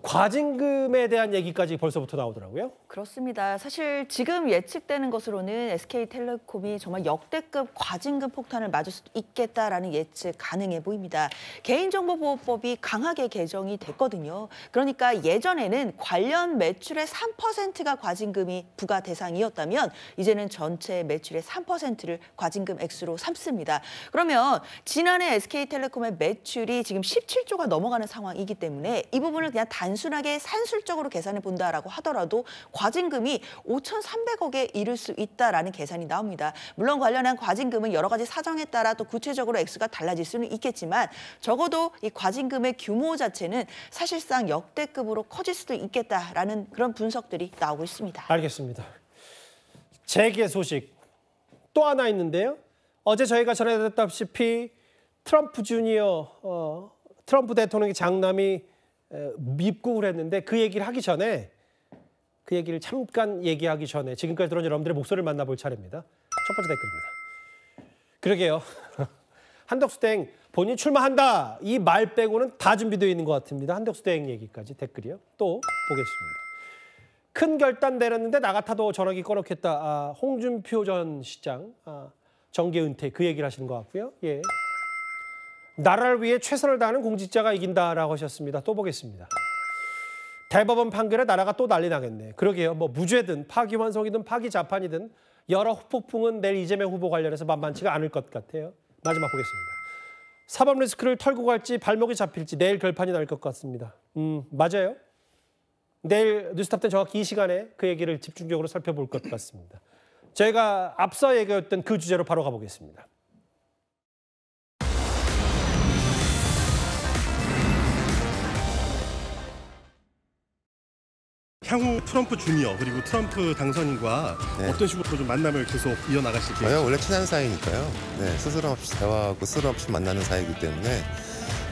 과징금에 대한 얘기까지 벌써부터 나오더라고요. 그렇습니다. 사실 지금 예측되는 것으로는 SK텔레콤이 정말 역대급 과징금 폭탄을 맞을 수도 있겠다라는 예측 가능해 보입니다. 개인정보보호법이 강하게 개정이 됐거든요. 그러니까 예전에는 관련 매출의 3%가 과징금이 부과 대상이었다면 이제는 전체 매출의 3%를 과징금 액수로 삼습니다. 그러면 지난해 SK텔레콤의 매출이 지금 17조가 넘어가는 상황이기 때문에 이 부분을 그냥 단순하게 산술적으로 계산해 본다라고 하더라도 과징금이 5,300억에 이를 수 있다라는 계산이 나옵니다. 물론 관련한 과징금은 여러 가지 사정에 따라 또 구체적으로 액수가 달라질 수는 있겠지만 적어도 이 과징금의 규모 자체는 사실상 역대급으로 커질 수도 있겠다라는 그런 분석들이 나오고 있습니다. 알겠습니다. 재계 소식 또 하나 있는데요. 어제 저희가 전해드렸다시피 트럼프 주니어, 트럼프 대통령의 장남이 입국을 했는데 그 얘기를 하기 전에 그 얘기를 잠깐 얘기하기 전에 지금까지 들어온 여러분들의 목소리를 만나볼 차례입니다. 첫 번째 댓글입니다. 그러게요. 한덕수 대행 본인 출마한다. 이 말 빼고는 다 준비되어 있는 것 같습니다. 한덕수 대행 얘기까지 댓글이요. 또 보겠습니다. 큰 결단 내렸는데 나 같아도 전화기 꺼놓겠다. 홍준표 전 시장 정계 은퇴 그 얘기를 하시는 것 같고요. 나라를 위해 최선을 다하는 공직자가 이긴다라고 하셨습니다. 또 보겠습니다. 대법원 판결에 나라가 또 난리 나겠네. 그러게요. 무죄든 파기환송이든 파기자판이든 여러 후폭풍은 내일 이재명 후보 관련해서 만만치가 않을 것 같아요. 마지막 보겠습니다. 사법 리스크를 털고 갈지 발목이 잡힐지 내일 결판이 날 것 같습니다. 맞아요. 내일 뉴스탑 때 정확히 이 시간에 그 얘기를 집중적으로 살펴볼 것 같습니다. 저희가 앞서 얘기했던 그 주제로 바로 가보겠습니다. 향후 트럼프 주니어 그리고 트럼프 당선인과 어떤 식으로 좀 만남을 계속 이어나가실 계획이세요? 원래 친한 사이니까요. 스스럼 없이 대화하고 스스럼 없이 만나는 사이이기 때문에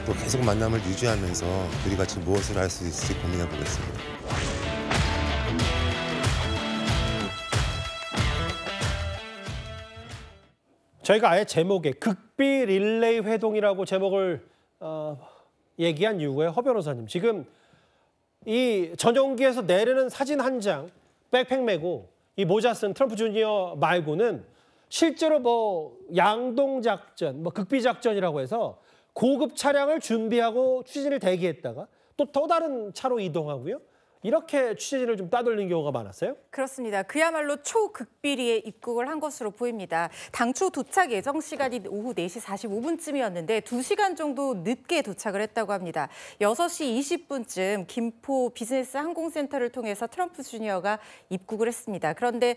또 계속 만남을 유지하면서 둘이 같이 무엇을 할 수 있을지 고민해 보겠습니다. 저희가 아예 제목에 극비 릴레이 회동이라고 제목을 얘기한 이유고요. 허 변호사님, 지금 이 전용기에서 내리는 사진 한 장 백팩 메고 이 모자 쓴 트럼프 주니어 말고는 실제로 뭐 양동작전, 뭐 극비작전이라고 해서 고급 차량을 준비하고 취재진을 대기했다가 또 다른 차로 이동하고요. 이렇게 취재진을 좀 따돌린 경우가 많았어요? 그렇습니다. 그야말로 초극비리에 입국을 한 것으로 보입니다. 당초 도착 예정 시간이 오후 4시 45분쯤이었는데 2시간 정도 늦게 도착을 했다고 합니다. 6시 20분쯤 김포 비즈니스 항공센터를 통해서 트럼프 주니어가 입국을 했습니다. 그런데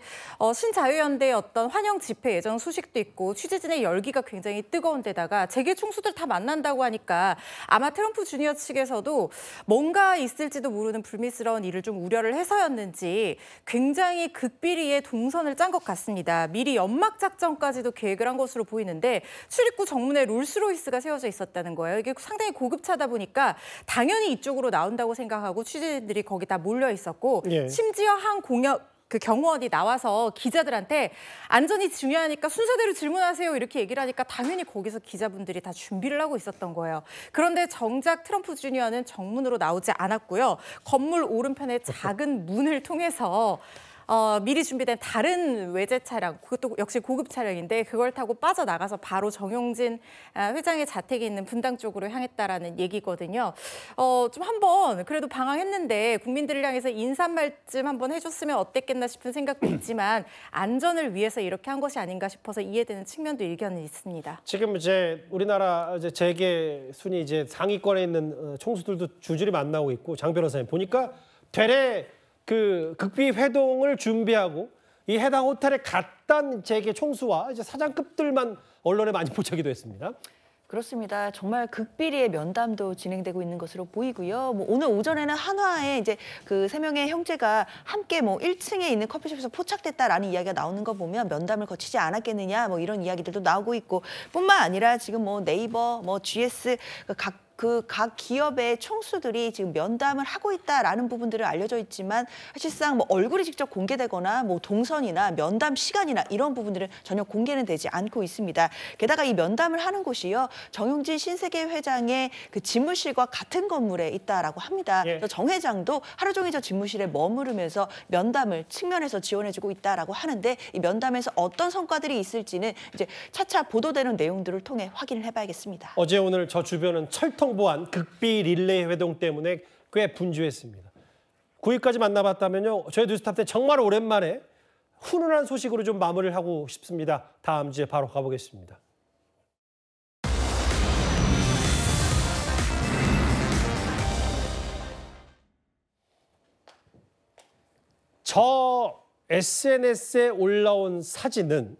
신자유연대의 어떤 환영 집회 예정 소식도 있고 취재진의 열기가 굉장히 뜨거운 데다가 재계 총수들 다 만난다고 하니까 아마 트럼프 주니어 측에서도 뭔가 있을지도 모르는 불미스러운 일을 좀 우려를 해서였는지 굉장히 극비리에 동선을 짠 것 같습니다. 미리 연막 작전까지도 계획을 한 것으로 보이는데 출입구 정문에 롤스로이스가 세워져 있었다는 거예요. 이게 상당히 고급차다 보니까 당연히 이쪽으로 나온다고 생각하고 취재진들이 거기 다 몰려 있었고 심지어 한 경호원이 나와서 기자들한테 안전이 중요하니까 순서대로 질문하세요 이렇게 얘기를 하니까 당연히 거기서 기자분들이 다 준비를 하고 있었던 거예요. 그런데 정작 트럼프 주니어는 정문으로 나오지 않았고요. 건물 오른편에 작은 문을 통해서 미리 준비된 다른 외제 차량, 그것도 역시 고급 차량인데 그걸 타고 빠져나가서 바로 정용진 회장의 자택이 있는 분당 쪽으로 향했다라는 얘기거든요. 좀 한번 그래도 방황했는데 국민들을 향해서 인사 말씀 한번 해줬으면 어땠겠나 싶은 생각도 있지만 안전을 위해서 이렇게 한 것이 아닌가 싶어서 이해되는 측면도 일견은 있습니다. 지금 이제 우리나라 이제 재계 순위 이제 상위권에 있는 총수들도 줄줄이 만나고 있고 장 변호사님 보니까 되레 그 극비 회동을 준비하고 이 해당 호텔에 갔던 재계 총수와 이제 사장급들만 언론에 많이 포착이 됐습니다. 그렇습니다. 정말 극비리의 면담도 진행되고 있는 것으로 보이고요. 뭐 오늘 오전에는 한화에 이제 그 3명의 형제가 함께 뭐 1층에 있는 커피숍에서 포착됐다라는 이야기가 나오는 거 보면 면담을 거치지 않았겠느냐 뭐 이런 이야기들도 나오고 있고 뿐만 아니라 지금 뭐 네이버, 뭐 GS 각 기업의 총수들이 지금 면담을 하고 있다라는 부분들은 알려져 있지만 사실상 뭐 얼굴이 직접 공개되거나 뭐 동선이나 면담 시간이나 이런 부분들은 전혀 공개는 되지 않고 있습니다. 게다가 이 면담을 하는 곳이요 정용진 신세계 회장의 그 집무실과 같은 건물에 있다라고 합니다. 그래서 정 회장도 하루 종일 저 집무실에 머무르면서 면담을 측면에서 지원해주고 있다라고 하는데 이 면담에서 어떤 성과들이 있을지는 이제 차차 보도되는 내용들을 통해 확인을 해봐야겠습니다. 어제 오늘 저 주변은 철통보안 극비 릴레이 회동 때문에 꽤 분주했습니다. 9위까지 만나봤다면요. 저희 뉴스탑 때 정말 오랜만에 훈훈한 소식으로 좀 마무리를 하고 싶습니다. 다음 주에 바로 가보겠습니다. 저 SNS에 올라온 사진은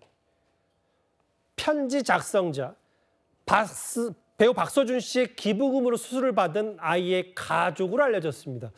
편지 작성자 배우 박서준 씨의 기부금으로 수술을 받은 아이의 가족으로 알려졌습니다.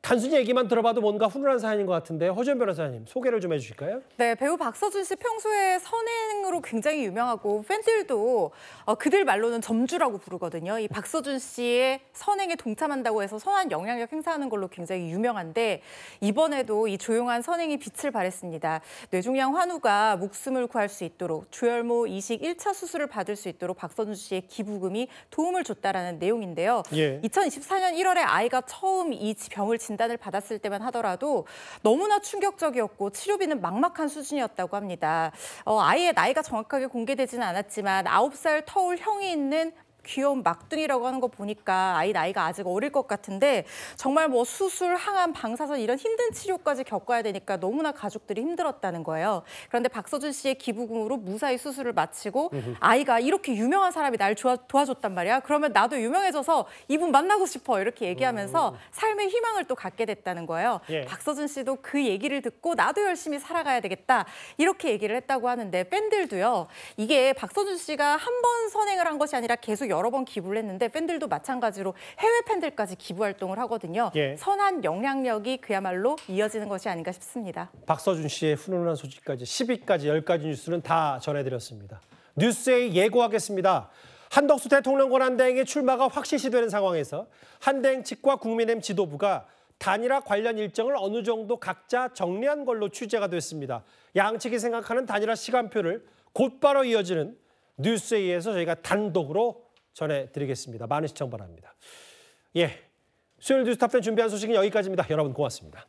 단순히 얘기만 들어봐도 뭔가 훈훈한 사연인 것 같은데 허지연 변호사님 소개를 좀 해주실까요? 네, 배우 박서준 씨 평소에 선행으로 굉장히 유명하고 팬들도 그들 말로는 점주라고 부르거든요. 이 박서준 씨의 선행에 동참한다고 해서 선한 영향력 행사하는 걸로 굉장히 유명한데 이번에도 이 조용한 선행이 빛을 발했습니다. 뇌종양 환우가 목숨을 구할 수 있도록 조혈모 이식 1차 수술을 받을 수 있도록 박서준 씨의 기부금이 도움을 줬다라는 내용인데요. 2024년 1월에 아이가 처음 이 병을 진단을 받았을 때만 하더라도 너무나 충격적이었고 치료비는 막막한 수준이었다고 합니다. 아이의 나이가 정확하게 공개되지는 않았지만 9살 터울 형이 있는 귀여운 막둥이라고 하는 거 보니까 아이 나이가 아직 어릴 것 같은데 정말 뭐 수술, 항암, 방사선 이런 힘든 치료까지 겪어야 되니까 너무나 가족들이 힘들었다는 거예요. 그런데 박서준 씨의 기부금으로 무사히 수술을 마치고 아이가 이렇게 유명한 사람이 날 도와줬단 말이야. 그러면 나도 유명해져서 이분 만나고 싶어 이렇게 얘기하면서 삶의 희망을 또 갖게 됐다는 거예요. 박서준 씨도 그 얘기를 듣고 나도 열심히 살아가야 되겠다 이렇게 얘기를 했다고 하는데 팬들도요. 이게 박서준 씨가 한 번 선행을 한 것이 아니라 계속 여러 번 기부를 했는데 팬들도 마찬가지로 해외 팬들까지 기부 활동을 하거든요. 선한 영향력이 그야말로 이어지는 것이 아닌가 싶습니다. 박서준 씨의 훈훈한 소식까지 10위까지 10가지 뉴스는 다 전해드렸습니다. 뉴스에 예고하겠습니다. 한덕수 대통령 권한대행의 출마가 확실시되는 상황에서 한대행 측과 국민의힘 지도부가 단일화 관련 일정을 어느 정도 각자 정리한 걸로 취재가 됐습니다. 양측이 생각하는 단일화 시간표를 곧바로 이어지는 뉴스에 의해서 저희가 단독으로 전해드리겠습니다. 많은 시청 바랍니다. 수요일 뉴스탑10 준비한 소식은 여기까지입니다. 여러분 고맙습니다.